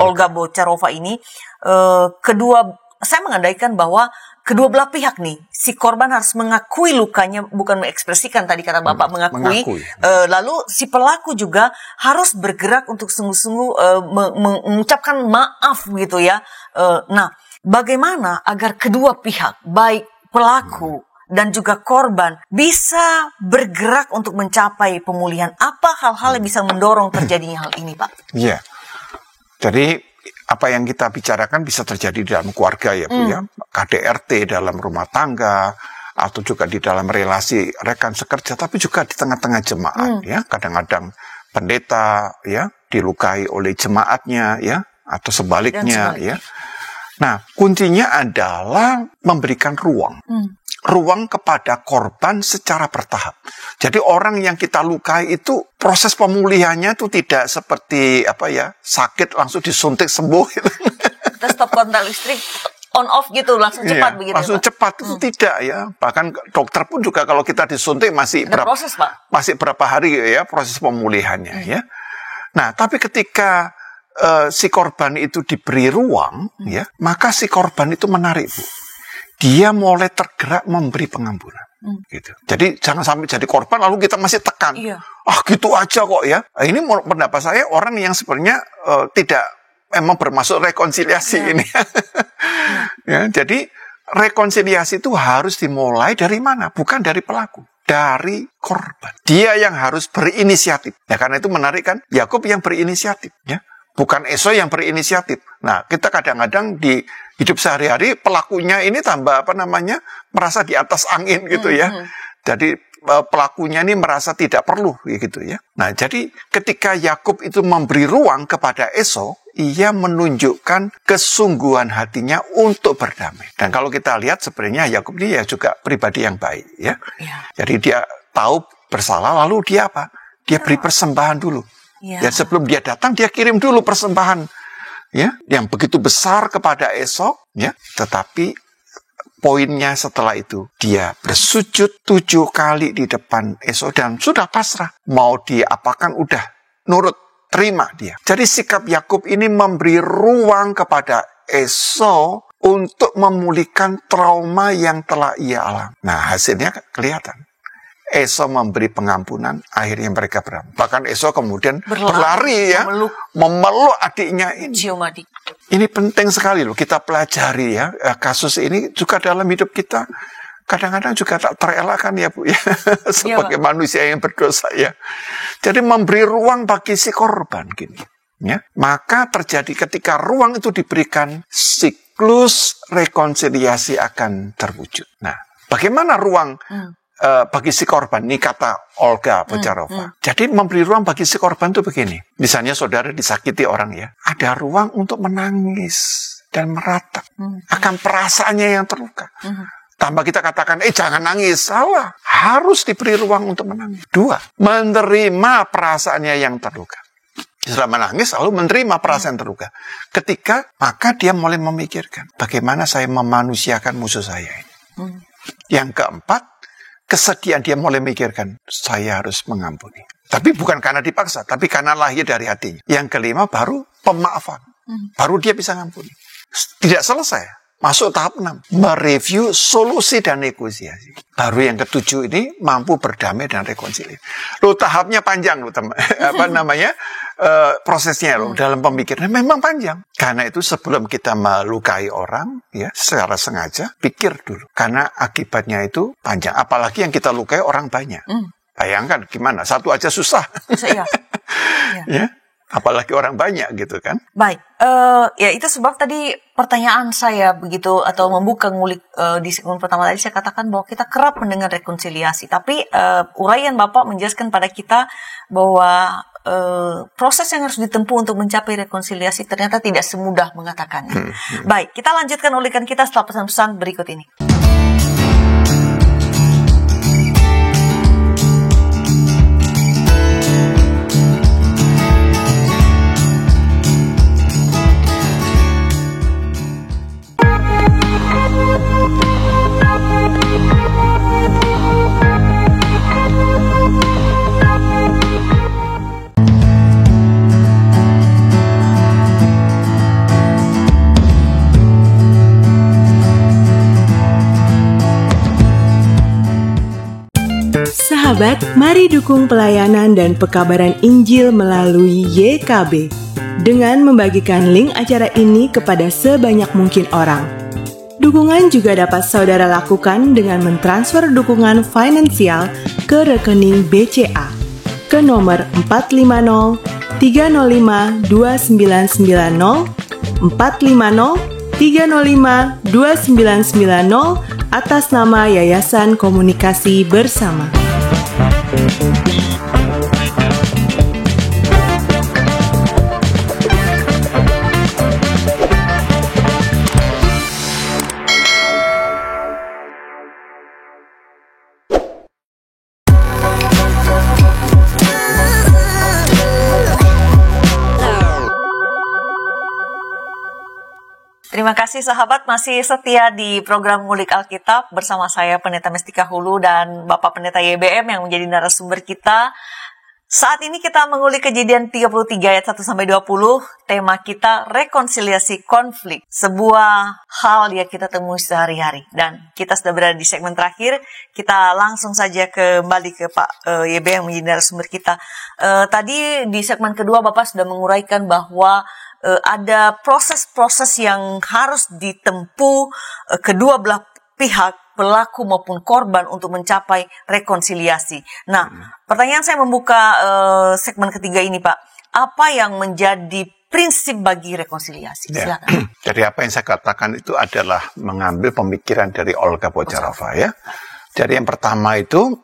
Olga Bocharova ini, saya mengandaikan bahwa kedua belah pihak nih, si korban harus mengakui lukanya, bukan mengekspresikan, tadi kata Bapak mengakui. Lalu si pelaku juga harus bergerak untuk sungguh-sungguh mengucapkan maaf gitu ya. Nah, bagaimana agar kedua pihak, baik pelaku dan juga korban, bisa bergerak untuk mencapai pemulihan? Apa hal-hal yang bisa mendorong terjadinya hal ini, Pak? Iya. Jadi apa yang kita bicarakan bisa terjadi di dalam keluarga ya Bu ya, KDRT dalam rumah tangga, atau juga di dalam relasi rekan sekerja, tapi juga di tengah-tengah jemaat, ya. Kadang-kadang pendeta, ya, dilukai oleh jemaatnya, ya, atau sebaliknya, ya. Nah, kuncinya adalah memberikan ruang. Ruang kepada korban secara bertahap. Jadi orang yang kita lukai itu proses pemulihannya itu tidak seperti sakit langsung disuntik sembuh. Kita stop kontak listrik, on off gitu langsung cepat begitu. Langsung cepat itu tidak, ya. Bahkan dokter pun juga kalau kita disuntik masih proses, Pak. Masih berapa hari, ya, proses pemulihannya, ya. Nah, tapi ketika si korban itu diberi ruang, ya, maka si korban itu menarik, Bu. Dia mulai tergerak memberi pengampunan. Gitu. Jadi jangan sampai jadi korban lalu kita masih tekan. Gitu aja kok, ya. Ini pendapat saya orang yang sebenarnya tidak emang bermaksud rekonsiliasi ini. Ya, jadi rekonsiliasi itu harus dimulai dari mana? Bukan dari pelaku, dari korban. Dia yang harus berinisiatif. Ya, karena itu menarik kan, Yakub yang berinisiatif, ya. Bukan Esau yang berinisiatif. Nah, kita kadang-kadang di hidup sehari-hari pelakunya ini tambah merasa di atas angin gitu, ya. Jadi pelakunya ini merasa tidak perlu gitu, ya. Nah, jadi ketika Yakub itu memberi ruang kepada Esau, ia menunjukkan kesungguhan hatinya untuk berdamai. Dan kalau kita lihat sebenarnya Yakub ini ya juga pribadi yang baik, ya. Jadi dia tahu bersalah lalu dia apa? Dia beri persembahan dulu. Ya, sebelum dia datang dia kirim dulu persembahan, ya, yang begitu besar kepada Esau, ya. Tetapi poinnya setelah itu dia bersujud 7 kali di depan Esau dan sudah pasrah, mau diapakan udah nurut, terima dia. Jadi sikap Yakub ini memberi ruang kepada Esau untuk memulihkan trauma yang telah ia alami. Nah, hasilnya kelihatan. Esau memberi pengampunan, akhirnya mereka berantem. Bahkan Esau kemudian berlari, ya, memeluk adiknya ini. Ini penting sekali loh, kita pelajari, ya. Kasus ini juga dalam hidup kita kadang-kadang juga tak terelakkan, ya, Bu, ya. Sebagai manusia yang berdosa, ya. Jadi memberi ruang bagi si korban gini, ya. Maka terjadi ketika ruang itu diberikan, siklus rekonsiliasi akan terwujud. Nah, bagaimana ruang bagi si korban? Ini kata Olga Bocharova. Jadi memberi ruang bagi si korban itu begini. Misalnya saudara disakiti orang, ya. Ada ruang untuk menangis dan meratap akan perasaannya yang terluka. Tanpa kita katakan, jangan nangis. Salah. Harus diberi ruang untuk menangis. 2, menerima perasaannya yang terluka. Setelah menangis, lalu menerima perasaan terluka. Ketika, maka dia mulai memikirkan, bagaimana saya memanusiakan musuh saya ini. Yang keempat, kesedihan, dia mulai mikirkan, saya harus mengampuni. Tapi bukan karena dipaksa, tapi karena lahir dari hatinya. Yang kelima baru pemaafan. Baru dia bisa ngampuni. Tidak selesai. Masuk tahap 6. Mereview solusi dan negosiasi. Baru yang ke-7 ini mampu berdamai dan rekonsiliasi. Loh, tahapnya panjang loh, teman. Prosesnya loh dalam pemikiran memang panjang. Karena itu sebelum kita melukai orang, ya, secara sengaja pikir dulu. Karena akibatnya itu panjang. Apalagi yang kita lukai orang banyak. Bayangkan gimana? Satu aja susah. Iya. Ya. Apalagi orang banyak gitu kan. Baik, ya itu sebab tadi pertanyaan saya begitu atau membuka ngulik di segmen pertama tadi saya katakan bahwa kita kerap mendengar rekonsiliasi. Tapi uraian Bapak menjelaskan pada kita bahwa proses yang harus ditempuh untuk mencapai rekonsiliasi ternyata tidak semudah mengatakannya. Baik, kita lanjutkan ulikan kita setelah pesan-pesan berikut ini. Sahabat, mari dukung pelayanan dan pekabaran Injil melalui YKB dengan membagikan link acara ini kepada sebanyak mungkin orang. Dukungan juga dapat saudara lakukan dengan mentransfer dukungan finansial ke rekening BCA ke nomor 450 305 2990 450 305 2990 atas nama Yayasan Komunikasi Bersama. Terima kasih sahabat masih setia di program Ngulik Alkitab bersama saya Pendeta Mestika Hulu dan Bapak Pendeta YBM yang menjadi narasumber kita. Saat ini kita mengulik Kejadian 33 ayat 1-20. Tema kita rekonsiliasi konflik, sebuah hal yang kita temui sehari-hari. Dan kita sudah berada di segmen terakhir. Kita langsung saja kembali ke Pak YBM yang menjadi narasumber kita. Tadi di segmen kedua Bapak sudah menguraikan bahwa ada proses-proses yang harus ditempuh kedua belah pihak, pelaku maupun korban untuk mencapai rekonsiliasi. Nah, pertanyaan saya membuka segmen ketiga ini, Pak. Apa yang menjadi prinsip bagi rekonsiliasi? Silakan. Jadi apa yang saya katakan itu adalah mengambil pemikiran dari Olga Bocharova ya. Jadi yang pertama itu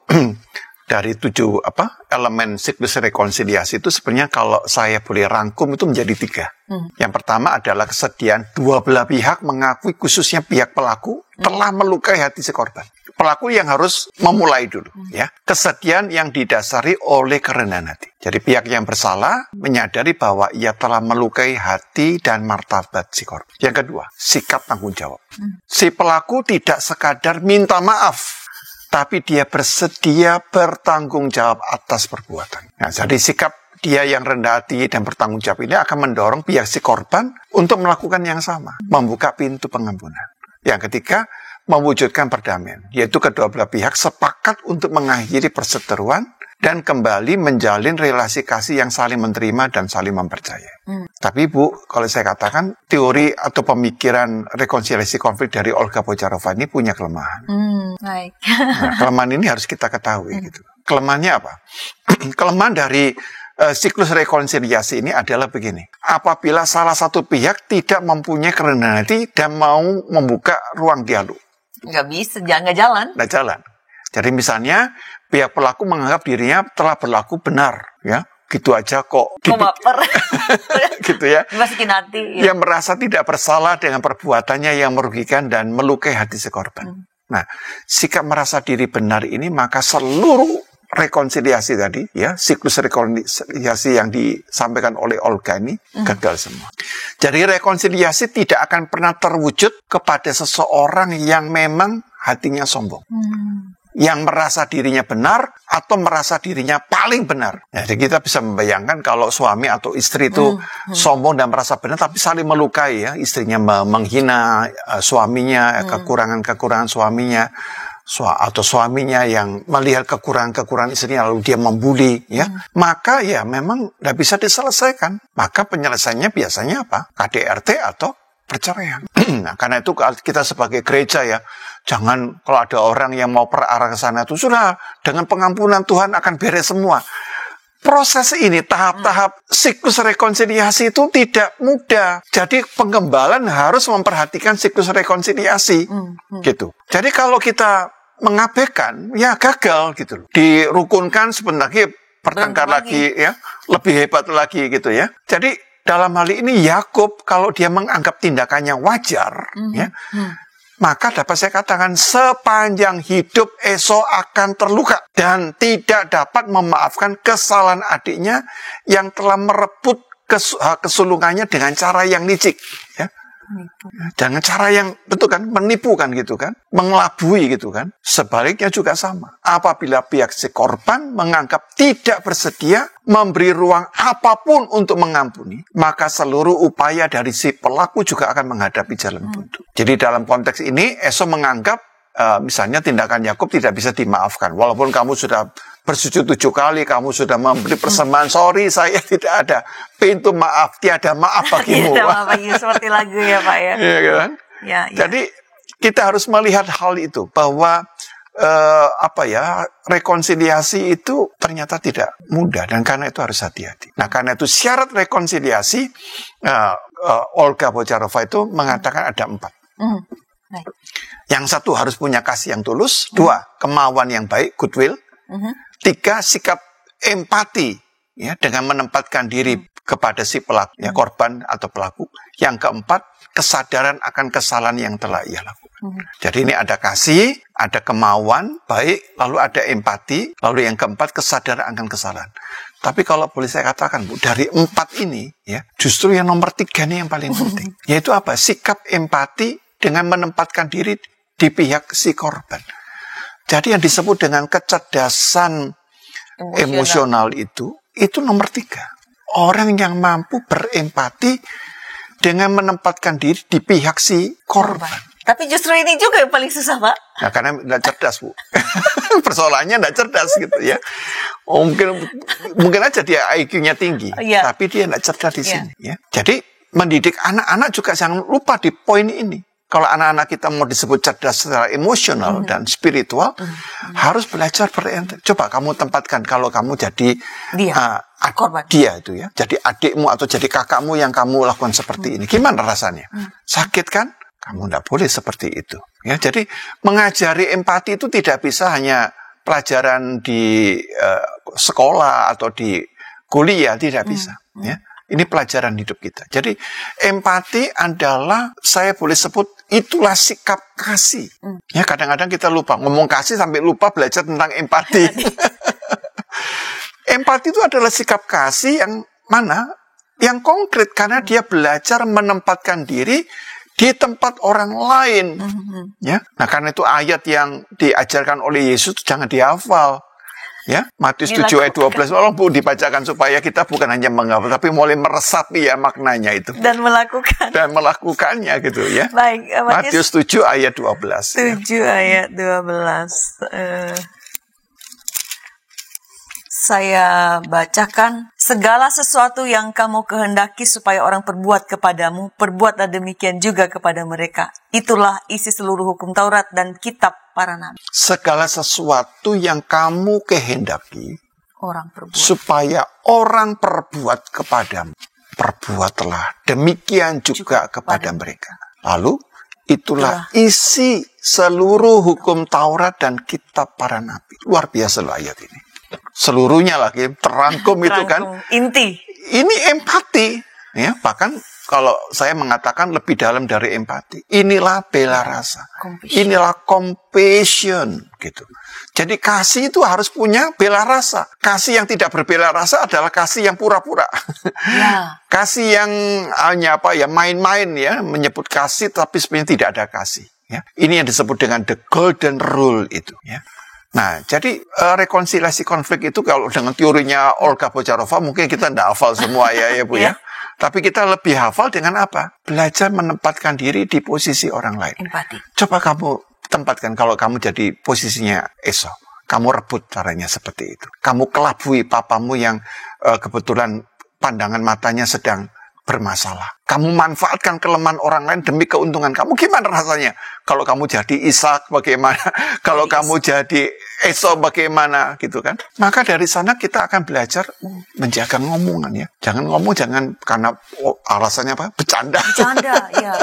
dari 7 elemen siklus rekonsiliasi itu sebenarnya kalau saya boleh rangkum itu menjadi 3. Yang pertama adalah kesediaan dua belah pihak mengakui, khususnya pihak pelaku telah melukai hati si korban. Pelaku yang harus memulai dulu ya. Kesediaan yang didasari oleh kerendahan hati. Jadi pihak yang bersalah menyadari bahwa ia telah melukai hati dan martabat si korban. Yang kedua, sikap tanggung jawab. Si pelaku tidak sekadar minta maaf, tapi dia bersedia bertanggung jawab atas perbuatan. Nah, jadi sikap dia yang rendah hati dan bertanggung jawab ini akan mendorong pihak si korban untuk melakukan yang sama, membuka pintu pengampunan. Yang ketiga, mewujudkan perdamaian, yaitu kedua belah pihak sepakat untuk mengakhiri perseteruan dan kembali menjalin relasi kasih yang saling menerima dan saling mempercayai. Tapi Bu, kalau saya katakan teori atau pemikiran rekonsiliasi konflik dari Olga Bocharova ini punya kelemahan. Baik. Nah, kelemahan ini harus kita ketahui. Gitu. Kelemahannya apa? Kelemahan dari siklus rekonsiliasi ini adalah begini. Apabila salah satu pihak tidak mempunyai kerendahan hati dan mau membuka ruang dialog. Nggak bisa, nggak jalan. Nggak jalan. Jadi misalnya pihak pelaku menganggap dirinya telah berlaku benar, ya gitu aja kok. Baper. Gitu ya. Dimasukin hati. Ya. Yang merasa tidak bersalah dengan perbuatannya yang merugikan dan melukai hati si korban. Nah, sikap merasa diri benar ini maka seluruh rekonsiliasi tadi, ya siklus rekonsiliasi yang disampaikan oleh Olga ini gagal semua. Jadi rekonsiliasi tidak akan pernah terwujud kepada seseorang yang memang hatinya sombong. Yang merasa dirinya benar atau merasa dirinya paling benar. Jadi kita bisa membayangkan kalau suami atau istri itu sombong dan merasa benar tapi saling melukai ya. Istrinya menghina suaminya, kekurangan-kekurangan suaminya, atau suaminya yang melihat kekurangan-kekurangan istrinya lalu dia membuli ya. Maka ya memang tidak bisa diselesaikan. Maka penyelesaiannya biasanya apa? KDRT atau perceraian. Nah, karena itu kita sebagai gereja ya, jangan kalau ada orang yang mau perarah ke sana itu sudah dengan pengampunan Tuhan akan beres semua. Proses ini tahap-tahap siklus rekonsiliasi itu tidak mudah. Jadi penggembalaan harus memperhatikan siklus rekonsiliasi gitu. Jadi kalau kita mengabaikan ya gagal gitu. Dirukunkan sebentar lagi bertengkar lagi ya, lebih hebat lagi gitu ya. Jadi dalam hal ini Yakub kalau dia menganggap tindakannya wajar, ya, maka dapat saya katakan sepanjang hidup Esau akan terluka dan tidak dapat memaafkan kesalahan adiknya yang telah merebut kesulungannya dengan cara yang licik, ya. Dengan cara yang betul kan, menipu kan gitu kan, mengelabui gitu kan. Sebaliknya juga sama. Apabila pihak si korban menganggap tidak bersedia memberi ruang apapun untuk mengampuni, maka seluruh upaya dari si pelaku juga akan menghadapi jalan buntu. Jadi dalam konteks ini Esau menganggap misalnya tindakan Yakub tidak bisa dimaafkan. Walaupun kamu sudah bersujud 7 kali, kamu sudah memberi persembahan, sorry saya tidak ada pintu maaf, tiada maaf bagimu. Tiada maaf bagimu, seperti lagu ya Pak ya. Iya kan? Ya. Jadi kita harus melihat hal itu bahwa rekonsiliasi itu ternyata tidak mudah dan karena itu harus hati-hati. Nah karena itu syarat rekonsiliasi Olga Bocharova itu mengatakan ada 4. Baik. Yang satu harus punya kasih yang tulus. Dua, kemauan yang baik, goodwill. Tiga, sikap empati, ya, dengan menempatkan diri kepada si pelaku, ya, korban atau pelaku. Yang keempat, kesadaran akan kesalahan yang telah ia lakukan. Jadi ini ada kasih, ada kemauan baik, lalu ada empati, lalu yang keempat, kesadaran akan kesalahan. Tapi kalau boleh saya katakan, Bu, dari 4 ini, ya, justru yang nomor 3 ini yang paling penting. Yaitu apa? Sikap empati dengan menempatkan diri di pihak si korban. Jadi yang disebut dengan kecerdasan emosional itu nomor 3. Orang yang mampu berempati dengan menempatkan diri di pihak si korban. Tapi justru ini juga yang paling susah, Pak. Nah, karena nggak cerdas, Bu. Persoalannya nggak cerdas gitu ya. Mungkin aja dia IQ-nya tinggi, tapi dia nggak cerdas di sini. Ya. Jadi mendidik anak-anak juga jangan lupa di poin ini. Kalau anak-anak kita mau disebut cerdas secara emosional dan spiritual, harus belajar berempati. Coba kamu tempatkan kalau kamu jadi korban. Dia itu ya, jadi adikmu atau jadi kakakmu yang kamu lakukan seperti ini. Gimana rasanya? Sakit kan? Kamu tidak boleh seperti itu. Ya, jadi mengajari empati itu tidak bisa hanya pelajaran di sekolah atau di kuliah, tidak bisa. Ya. Ini pelajaran hidup kita. Jadi empati adalah, saya boleh sebut, itulah sikap kasih. Ya, kadang-kadang kita lupa ngomong kasih sampai lupa belajar tentang empati. Empati itu adalah sikap kasih yang mana? Yang konkret, karena dia belajar menempatkan diri di tempat orang lain. Ya, nah karena itu ayat yang diajarkan oleh Yesus jangan dihafal. Ya, Matius 7 ayat 12, tolong Bu dibacakan supaya kita bukan hanya menghafal tapi mulai meresapi ya maknanya itu. Dan melakukan. Dan melakukannya gitu ya. Baik, Matius 7 ayat 12. 7 ayat 12. Saya bacakan, segala sesuatu yang kamu kehendaki supaya orang perbuat kepadamu, perbuatlah demikian juga kepada mereka. Itulah isi seluruh hukum Taurat dan kitab para nabi. Segala sesuatu yang kamu kehendaki orang perbuat, supaya orang perbuat kepadamu, perbuatlah demikian juga kepada mereka. Lalu itulah isi seluruh hukum Taurat dan kitab para nabi. Luar biasa loh ayat ini. Seluruhnya lagi terangkum itu kan. Inti. Ini empati. Ya, bahkan kalau saya mengatakan lebih dalam dari empati. Inilah bela rasa. Inilah compassion gitu. Jadi kasih itu harus punya bela rasa. Kasih yang tidak berbela rasa adalah kasih yang pura-pura. Ya. Kasih yang hanya main-main ya, menyebut kasih tapi sebenarnya tidak ada kasih. Ya. Ini yang disebut dengan the golden rule itu. Ya. Nah, jadi rekonsiliasi konflik itu kalau dengan teorinya Olga Bocharova mungkin kita tidak hafal semua ya Bu ya. Tapi kita lebih hafal dengan apa? Belajar menempatkan diri di posisi orang lain. Empati. Coba kamu tempatkan kalau kamu jadi posisinya Esau. Kamu rebut caranya seperti itu. Kamu kelabui papamu yang kebetulan pandangan matanya sedang bermasalah. Kamu manfaatkan kelemahan orang lain demi keuntungan kamu. Gimana rasanya? Kalau kamu jadi Ishak bagaimana? Kalau kamu jadi Esau bagaimana? Gitu kan? Maka dari sana kita akan belajar menjaga ngomongan ya. Jangan ngomong, jangan karena alasannya apa? Bercanda. Bercanda, ya.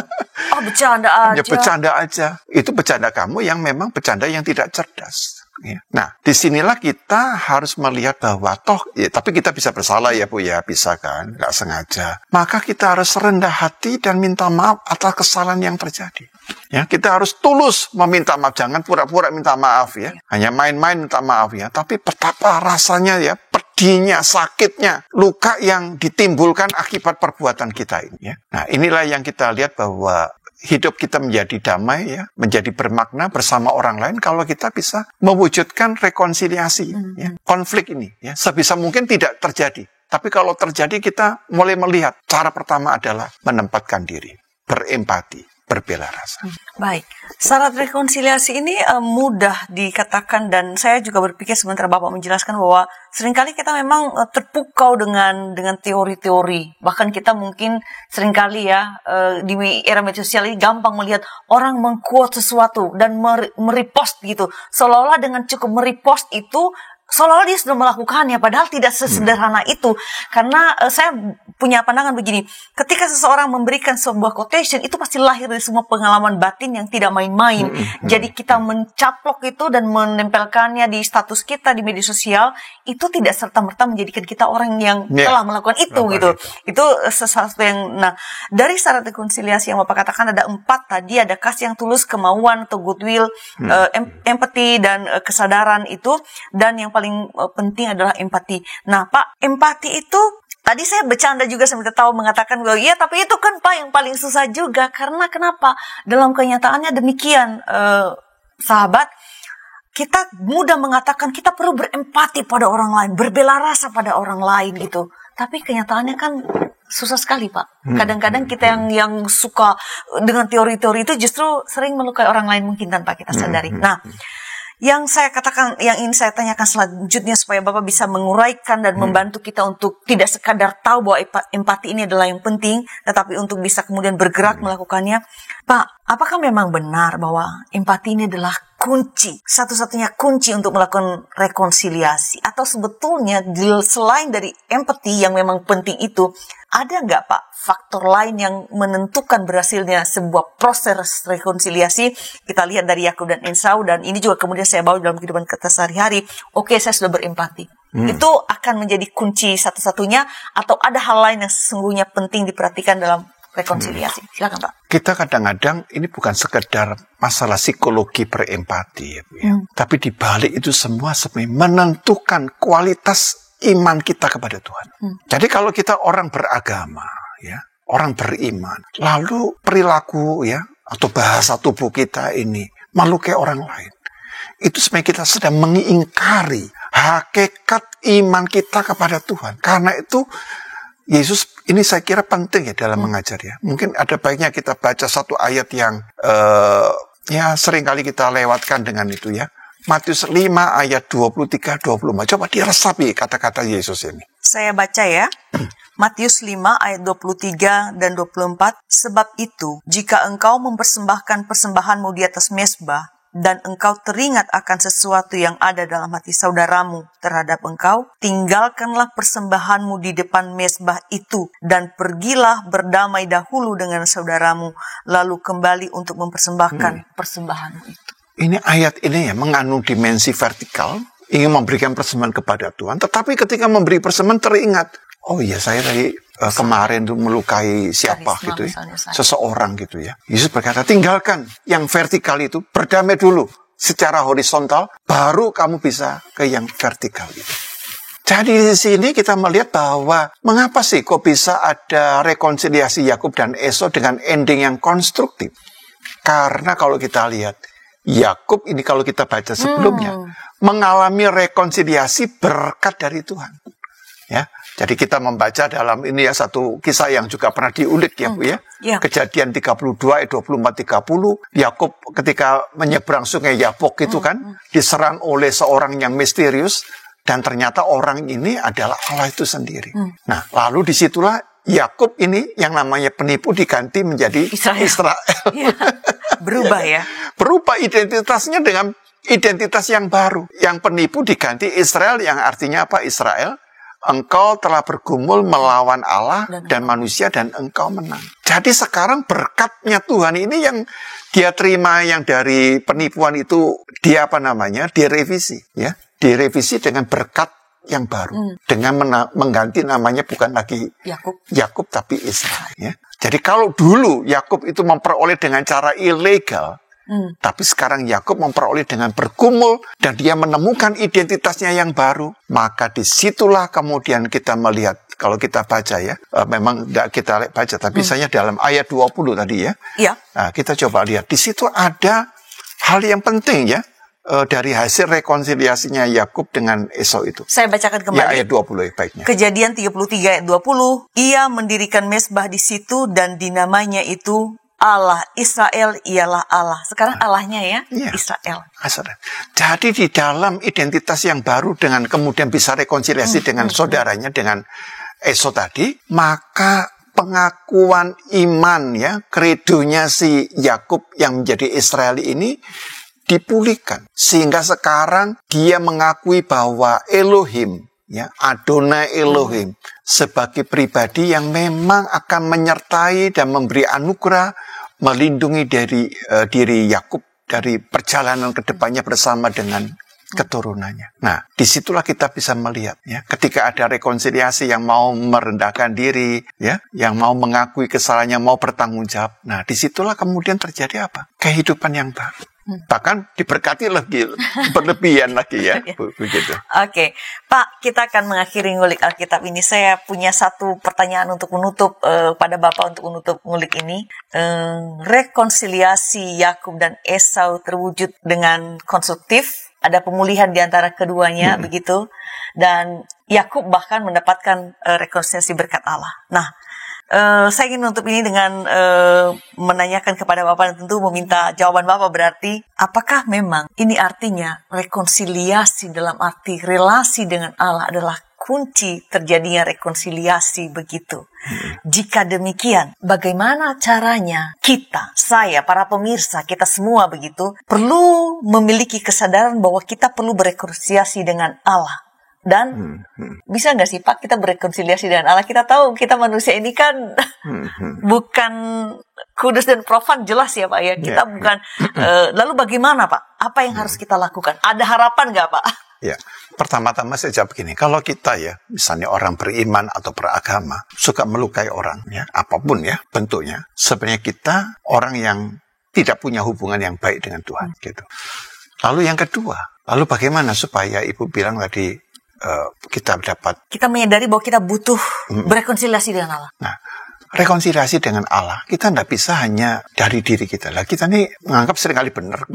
Oh, bercanda aja. Ya, bercanda aja. Itu bercanda kamu yang memang bercanda yang tidak cerdas. Ya. Nah, disinilah kita harus melihat bahwa tapi kita bisa bersalah ya Bu ya, bisa kan, nggak sengaja. Maka kita harus rendah hati dan minta maaf atas kesalahan yang terjadi. Ya, kita harus tulus meminta maaf, jangan pura-pura minta maaf ya. Hanya main-main minta maaf ya, tapi betapa rasanya ya, pedihnya, sakitnya, luka yang ditimbulkan akibat perbuatan kita ini ya. Nah, inilah yang kita lihat bahwa hidup kita menjadi damai ya, menjadi bermakna bersama orang lain kalau kita bisa mewujudkan rekonsiliasi ya. Konflik ini ya sebisa mungkin tidak terjadi. Tapi kalau terjadi kita mulai melihat cara pertama adalah menempatkan diri, berempati, berbela rasa. Baik, syarat rekonsiliasi ini mudah dikatakan dan saya juga berpikir sementara Bapak menjelaskan bahwa seringkali kita memang terpukau dengan teori-teori. Bahkan kita mungkin seringkali ya di era media sosial ini gampang melihat orang meng-quote sesuatu dan merepost gitu. Seolah-olah dengan cukup merepost itu seolah-olah dia sudah melakukannya, padahal tidak sesederhana itu. Karena saya punya pandangan begini, ketika seseorang memberikan sebuah quotation, itu pasti lahir dari semua pengalaman batin yang tidak main-main. Jadi kita mencaplok itu dan menempelkannya di status kita di media sosial, itu tidak serta-merta menjadikan kita orang yang telah melakukan itu gitu. Itu sesuatu yang, nah, dari syarat rekonsiliasi yang Bapak katakan ada 4 tadi, ada kasih yang tulus, kemauan atau goodwill, empathy dan kesadaran itu, dan yang paling penting adalah empati. Nah, Pak, empati itu tadi saya bercanda juga sambil tertawa mengatakan bahwa iya, tapi itu kan Pak yang paling susah juga. Karena kenapa? Dalam kenyataannya demikian, sahabat, kita mudah mengatakan kita perlu berempati pada orang lain, berbela rasa pada orang lain gitu. Tapi kenyataannya kan susah sekali, Pak. Kadang-kadang kita yang suka dengan teori-teori itu justru sering melukai orang lain mungkin tanpa kita sadari. Nah, yang saya katakan, yang ingin saya tanyakan selanjutnya supaya Bapak bisa menguraikan dan membantu kita untuk tidak sekadar tahu bahwa empati ini adalah yang penting, tetapi untuk bisa kemudian bergerak melakukannya. Pak, apakah memang benar bahwa empati ini adalah kunci, satu-satunya kunci untuk melakukan rekonsiliasi? Atau sebetulnya selain dari empati yang memang penting itu, ada nggak Pak faktor lain yang menentukan berhasilnya sebuah proses rekonsiliasi? Kita lihat dari Yakub dan Esau, dan ini juga kemudian saya bawa dalam kehidupan kita sehari-hari. Oke, saya sudah berempati. Itu akan menjadi kunci satu-satunya, atau ada hal lain yang sesungguhnya penting diperhatikan dalam rekonsiliasi? Silakan Pak. Kita kadang-kadang ini bukan sekedar masalah psikologi berempati, ya, Bu, ya. Tapi di balik itu semua sebenarnya menentukan kualitas iman kita kepada Tuhan. Jadi kalau kita orang beragama, ya, orang beriman, lalu perilaku, ya, atau bahasa tubuh kita ini melukai orang lain, itu sebenarnya kita sedang mengingkari hakikat iman kita kepada Tuhan. Karena itu Yesus ini saya kira penting ya dalam mengajar, ya. Mungkin ada baiknya kita baca satu ayat yang ya seringkali kita lewatkan dengan itu, ya. Matius 5 ayat 23-24. Coba diresapi kata-kata Yesus ini. Saya baca ya. Matius 5 ayat 23 dan 24. Sebab itu, jika engkau mempersembahkan persembahanmu di atas mezbah, dan engkau teringat akan sesuatu yang ada dalam hati saudaramu terhadap engkau, tinggalkanlah persembahanmu di depan mezbah itu, dan pergilah berdamai dahulu dengan saudaramu, lalu kembali untuk mempersembahkan persembahanmu itu. Ini ayat ini ya mengandung dimensi vertikal, ingin memberikan persembahan kepada Tuhan, tetapi ketika memberi persembahan teringat, oh iya saya tadi kemarin tuh melukai siapa gitu ya, seseorang gitu ya. Yesus berkata, tinggalkan yang vertikal itu, berdamai dulu secara horizontal, baru kamu bisa ke yang vertikal itu. Jadi di sini kita melihat bahwa mengapa sih kok bisa ada rekonsiliasi Yakub dan Esau dengan ending yang konstruktif? Karena kalau kita lihat Yakub ini, kalau kita baca sebelumnya, mengalami rekonsiliasi berkat dari Tuhan. Ya, jadi kita membaca dalam ini ya satu kisah yang juga pernah diulik ya Bu ya. Kejadian 32 ayat 24-30, Yakub ketika menyeberang sungai Yabok itu kan diserang oleh seorang yang misterius, dan ternyata orang ini adalah Allah itu sendiri. Nah, lalu disitulah Yakub ini yang namanya penipu diganti menjadi Israel. Ya, berubah ya. Berubah identitasnya dengan identitas yang baru. Yang penipu diganti Israel, yang artinya apa? Israel, engkau telah bergumul melawan Allah dan manusia dan engkau menang. Jadi sekarang berkatnya Tuhan ini yang dia terima yang dari penipuan itu, dia apa namanya? Direvisi, ya. Direvisi dengan berkat yang baru, dengan mengganti namanya bukan lagi Yakub tapi Israel, ya. Jadi kalau dulu Yakub itu memperoleh dengan cara ilegal, tapi sekarang Yakub memperoleh dengan bergumul dan dia menemukan identitasnya yang baru, maka disitulah kemudian kita melihat, kalau kita baca ya, memang tidak kita baca, tapi misalnya dalam ayat 20 tadi ya, nah, kita coba lihat, di situ ada hal yang penting ya, dari hasil rekonsiliasinya Yakub dengan Esau itu. Saya bacakan kembali. Ya, ayat 20 baiknya. Kejadian 33 ayat 20. Ia mendirikan mezbah di situ dan dinamainya itu Allah. Israel ialah Allah. Sekarang Allahnya ya, Israel. Jadi di dalam identitas yang baru dengan kemudian bisa rekonsiliasi dengan saudaranya, dengan Esau tadi, maka pengakuan iman ya, kredonya si Yakub yang menjadi Israel ini dipulihkan. Sehingga sekarang dia mengakui bahwa Elohim, ya, Adonai Elohim, sebagai pribadi yang memang akan menyertai dan memberi anugerah, melindungi dari diri Yakub dari perjalanan ke depannya bersama dengan keturunannya. Nah, disitulah kita bisa melihat, ya, ketika ada rekonsiliasi yang mau merendahkan diri, ya, yang mau mengakui kesalahannya, mau bertanggung jawab. Nah, disitulah kemudian terjadi apa? Kehidupan yang baru. Bahkan diberkati lagi, berlebihan lagi, ya, begitu. Oke, Pak, kita akan mengakhiri ngulik Alkitab ini. Saya punya satu pertanyaan untuk menutup pada Bapak untuk menutup ngulik ini. Rekonsiliasi Yakub dan Esau terwujud dengan konstruktif. Ada pemulihan di antara keduanya, begitu. Dan Yakub bahkan mendapatkan rekonsiliasi berkat Allah. Nah, saya ingin menutup ini dengan menanyakan kepada Bapak dan tentu meminta jawaban Bapak, berarti apakah memang ini artinya rekonsiliasi dalam arti relasi dengan Allah adalah kunci terjadinya rekonsiliasi begitu? Jika demikian, bagaimana caranya kita, saya, para pemirsa, kita semua begitu, perlu memiliki kesadaran bahwa kita perlu berekonsiliasi dengan Allah. Dan bisa nggak sih Pak kita berekonsiliasi dengan Allah? Kita tahu kita manusia ini kan bukan kudus dan profan, jelas ya Pak ya. Kita bukan. Lalu bagaimana Pak? Apa yang harus kita lakukan? Ada harapan nggak Pak? Ya, pertama-tama saya jawab begini. Kalau kita, ya, misalnya orang beriman atau beragama suka melukai orang, ya, apapun ya bentuknya, sebenarnya kita orang yang tidak punya hubungan yang baik dengan Tuhan, gitu. Lalu yang kedua, lalu bagaimana supaya Ibu bilang tadi kita menyadari bahwa kita butuh berekonsiliasi dengan Allah. Nah, rekonsiliasi dengan Allah kita tidak bisa hanya dari diri kita lah. Kita nih menganggap seringkali benar.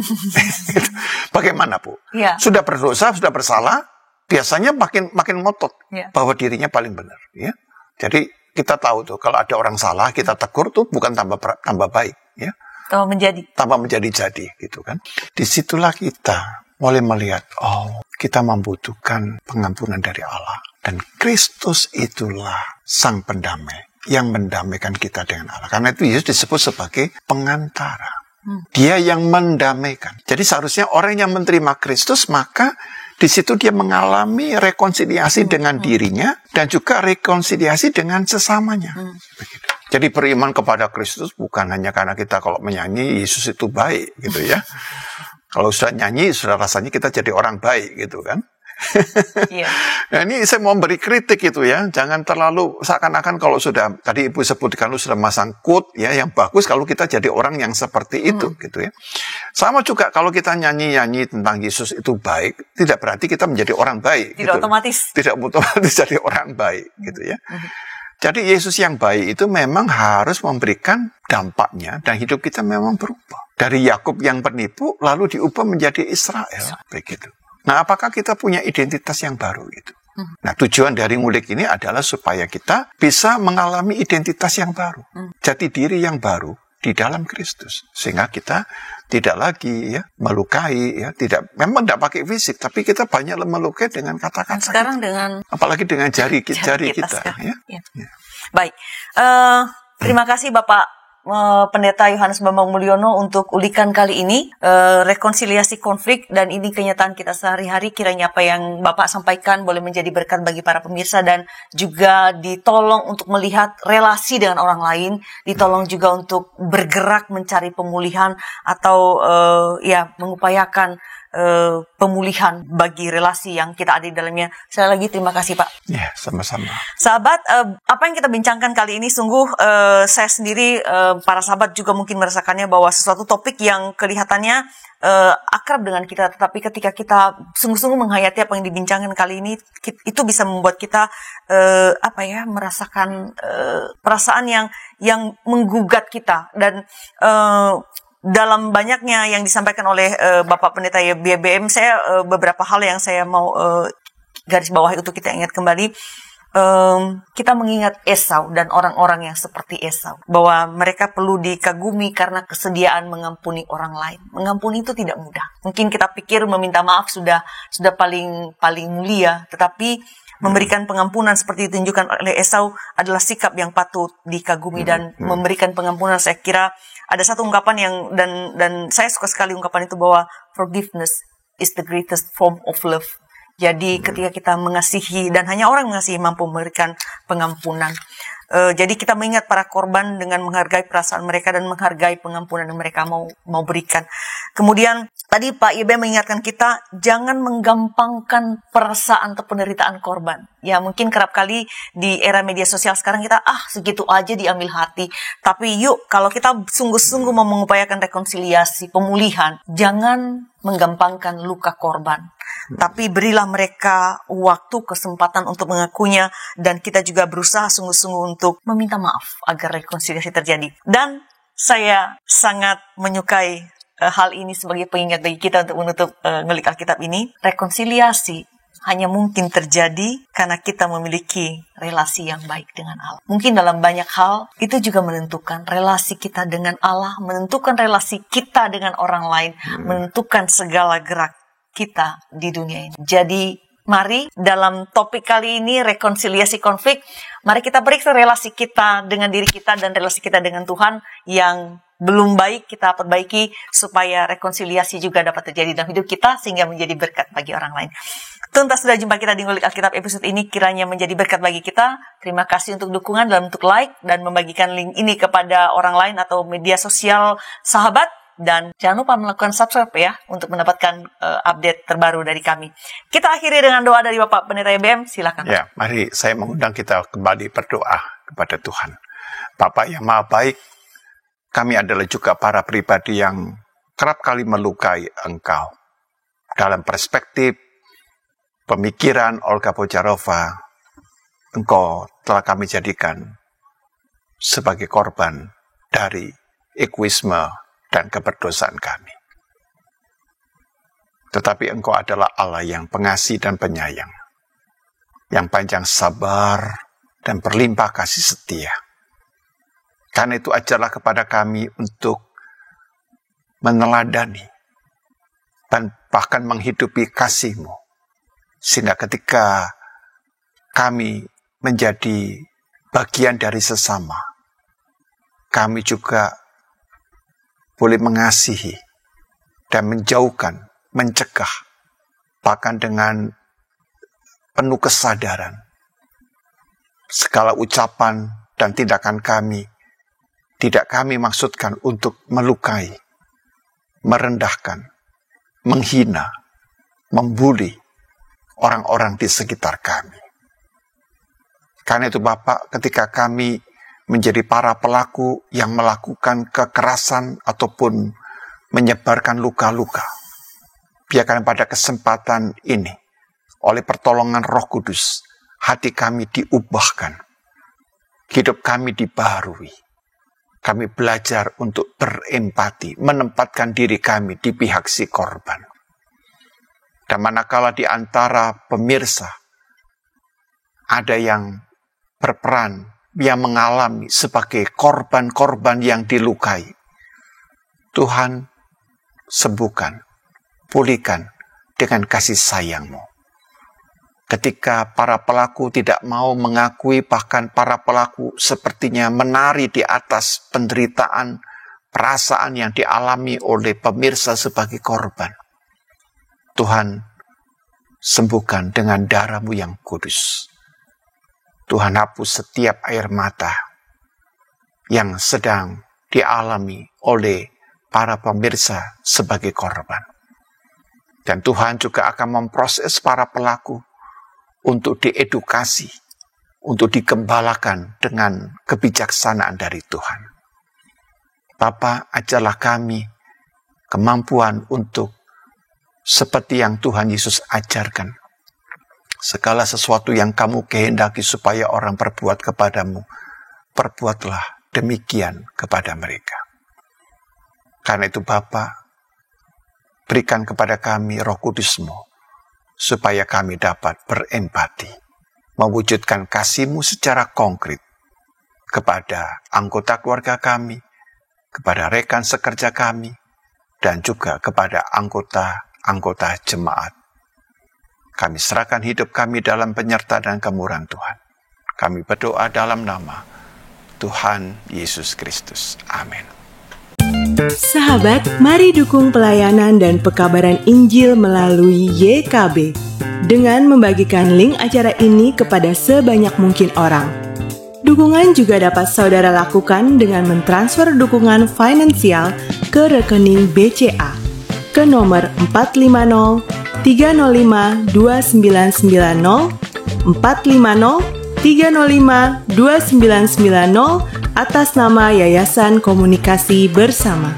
Bagaimana Bu? Ya. Sudah berdosa, sudah bersalah, biasanya makin ngotot bahwa dirinya paling benar. Ya. Jadi kita tahu tuh kalau ada orang salah kita tegur tuh bukan tambah baik, ya. Tambah menjadi jadi, gitu kan. Disitulah kita mulai melihat, oh, kita membutuhkan pengampunan dari Allah. Dan Kristus itulah sang pendamai yang mendamaikan kita dengan Allah. Karena itu Yesus disebut sebagai pengantara. Dia yang mendamaikan. Jadi seharusnya orang yang menerima Kristus, maka di situ dia mengalami rekonsiliasi dengan dirinya dan juga rekonsiliasi dengan sesamanya. Begitu. Jadi beriman kepada Kristus bukan hanya karena kita kalau menyanyi Yesus itu baik, gitu ya. Kalau sudah nyanyi, sudah rasanya kita jadi orang baik, gitu kan. Iya. Nah, ini saya mau beri kritik itu ya. Jangan terlalu seakan-akan kalau sudah, tadi Ibu sebutkan lu sudah masang quote ya, yang bagus kalau kita jadi orang yang seperti itu, gitu ya. Sama juga kalau kita nyanyi tentang Yesus itu baik, tidak berarti kita menjadi orang baik. Tidak gitu. Tidak otomatis jadi orang baik, gitu ya. Jadi Yesus yang baik itu memang harus memberikan dampaknya dan hidup kita memang berubah. Dari Yakub yang penipu lalu diubah menjadi Israel, begitu. Nah, apakah kita punya identitas yang baru itu? Nah, tujuan dari ngulik ini adalah supaya kita bisa mengalami identitas yang baru, jati diri yang baru di dalam Kristus, sehingga kita tidak lagi ya melukai, ya memang tidak pakai fisik, tapi kita banyak melukai dengan kata-kata. Sekarang kita, apalagi dengan jari kita ya. Ya. Baik, terima kasih Bapak Pendeta Yohanes Bambang Mulyono untuk ulikan kali ini, rekonsiliasi konflik, dan ini kenyataan kita sehari-hari. Kiranya apa yang Bapak sampaikan boleh menjadi berkat bagi para pemirsa dan juga ditolong untuk melihat relasi dengan orang lain, ditolong juga untuk bergerak mencari pemulihan atau mengupayakan pemulihan bagi relasi yang kita ada di dalamnya. Sekali lagi terima kasih Pak. Ya, sama-sama. Sahabat, apa yang kita bincangkan kali ini sungguh saya sendiri, para sahabat juga mungkin merasakannya bahwa sesuatu topik yang kelihatannya akrab dengan kita, tetapi ketika kita sungguh-sungguh menghayati apa yang dibincangkan kali ini, itu bisa membuat kita merasakan perasaan yang menggugat kita. Dan dalam banyaknya yang disampaikan oleh Bapak Pendeta BBM, saya beberapa hal yang saya mau garis bawahi untuk kita ingat kembali. Kita mengingat Esau dan orang-orang yang seperti Esau, bahwa mereka perlu dikagumi karena kesediaan mengampuni orang lain. Mengampuni itu tidak mudah. Mungkin kita pikir meminta maaf sudah paling mulia, tetapi Memberikan pengampunan seperti ditunjukkan oleh Esau adalah sikap yang patut dikagumi, dan memberikan pengampunan, saya kira ada satu ungkapan yang dan saya suka sekali ungkapan itu, bahwa forgiveness is the greatest form of love. Jadi ketika kita mengasihi, dan hanya orang mengasihi mampu memberikan pengampunan. Jadi kita mengingat para korban dengan menghargai perasaan mereka dan menghargai pengampunan yang mereka mau berikan. Kemudian tadi Pak YB mengingatkan kita jangan menggampangkan perasaan atau penderitaan korban. Ya mungkin kerap kali di era media sosial sekarang kita segitu aja diambil hati. Tapi yuk kalau kita sungguh-sungguh mau mengupayakan rekonsiliasi, pemulihan, jangan menggampangkan luka korban. Tapi berilah mereka waktu, kesempatan untuk mengakunya, dan kita juga berusaha sungguh-sungguh untuk meminta maaf agar rekonsiliasi terjadi. Dan saya sangat menyukai hal ini sebagai pengingat bagi kita untuk menutup ngulik Alkitab ini. Rekonsiliasi hanya mungkin terjadi karena kita memiliki relasi yang baik dengan Allah. Mungkin dalam banyak hal itu juga menentukan relasi kita dengan Allah, menentukan relasi kita dengan orang lain, menentukan segala gerak kita di dunia ini. Jadi mari dalam topik kali ini, rekonsiliasi konflik, mari kita periksa relasi kita dengan diri kita dan relasi kita dengan Tuhan yang belum baik, kita perbaiki supaya rekonsiliasi juga dapat terjadi dalam hidup kita sehingga menjadi berkat bagi orang lain. Tuntas sudah jumpa kita di Ngulik Alkitab episode ini, kiranya menjadi berkat bagi kita. Terima kasih untuk dukungan dalam bentuk like dan membagikan link ini kepada orang lain atau media sosial sahabat. Dan jangan lupa melakukan subscribe ya untuk mendapatkan update terbaru dari kami. Kita akhiri dengan doa dari Bapak Pendeta YBM. Silakan. Ya, mari saya mengundang kita kembali berdoa kepada Tuhan. Bapa yang Maha Baik, kami adalah juga para pribadi yang kerap kali melukai Engkau. Dalam perspektif pemikiran Olga Bojarova, Engkau telah kami jadikan sebagai korban dari egoisme dan keberdosaan kami. Tetapi Engkau adalah Allah yang pengasih dan penyayang, yang panjang sabar dan berlimpah kasih setia. Karena itu ajarlah kepada kami untuk meneladani dan bahkan menghidupi kasih-Mu, sehingga ketika kami menjadi bagian dari sesama, kami juga boleh mengasihi dan menjauhkan, mencegah, bahkan dengan penuh kesadaran. Segala ucapan dan tindakan kami, tidak kami maksudkan untuk melukai, merendahkan, menghina, membuli orang-orang di sekitar kami. Karena itu Bapak, ketika kami menjadi para pelaku yang melakukan kekerasan ataupun menyebarkan luka-luka, biarkan pada kesempatan ini, oleh pertolongan Roh Kudus, hati kami diubahkan, hidup kami dibaharui. Kami belajar untuk berempati, menempatkan diri kami di pihak si korban. Dan manakala di antara pemirsa ada yang berperan, yang mengalami sebagai korban-korban yang dilukai, Tuhan sembuhkan, pulihkan dengan kasih sayang-Mu. Ketika para pelaku tidak mau mengakui, bahkan para pelaku sepertinya menari di atas penderitaan, perasaan yang dialami oleh pemirsa sebagai korban, Tuhan sembuhkan dengan darah-Mu yang kudus. Tuhan hapus setiap air mata yang sedang dialami oleh para pemirsa sebagai korban. Dan Tuhan juga akan memproses para pelaku untuk diedukasi, untuk digembalakan dengan kebijaksanaan dari Tuhan. Bapa, ajarlah kami kemampuan untuk seperti yang Tuhan Yesus ajarkan. Segala sesuatu yang kamu kehendaki supaya orang berbuat kepadamu, perbuatlah demikian kepada mereka. Karena itu Bapa, berikan kepada kami Roh Kudus-Mu, supaya kami dapat berempati, mewujudkan kasih-Mu secara konkret kepada anggota keluarga kami, kepada rekan sekerja kami, dan juga kepada anggota-anggota jemaat. Kami serahkan hidup kami dalam penyertaan dan kemurahan Tuhan. Kami berdoa dalam nama Tuhan Yesus Kristus. Amin. Sahabat, mari dukung pelayanan dan pekabaran Injil melalui YKB dengan membagikan link acara ini kepada sebanyak mungkin orang. Dukungan juga dapat saudara lakukan dengan mentransfer dukungan finansial ke rekening BCA ke nomor 450 305 2990 450 305-2990 atas nama Yayasan Komunikasi Bersama.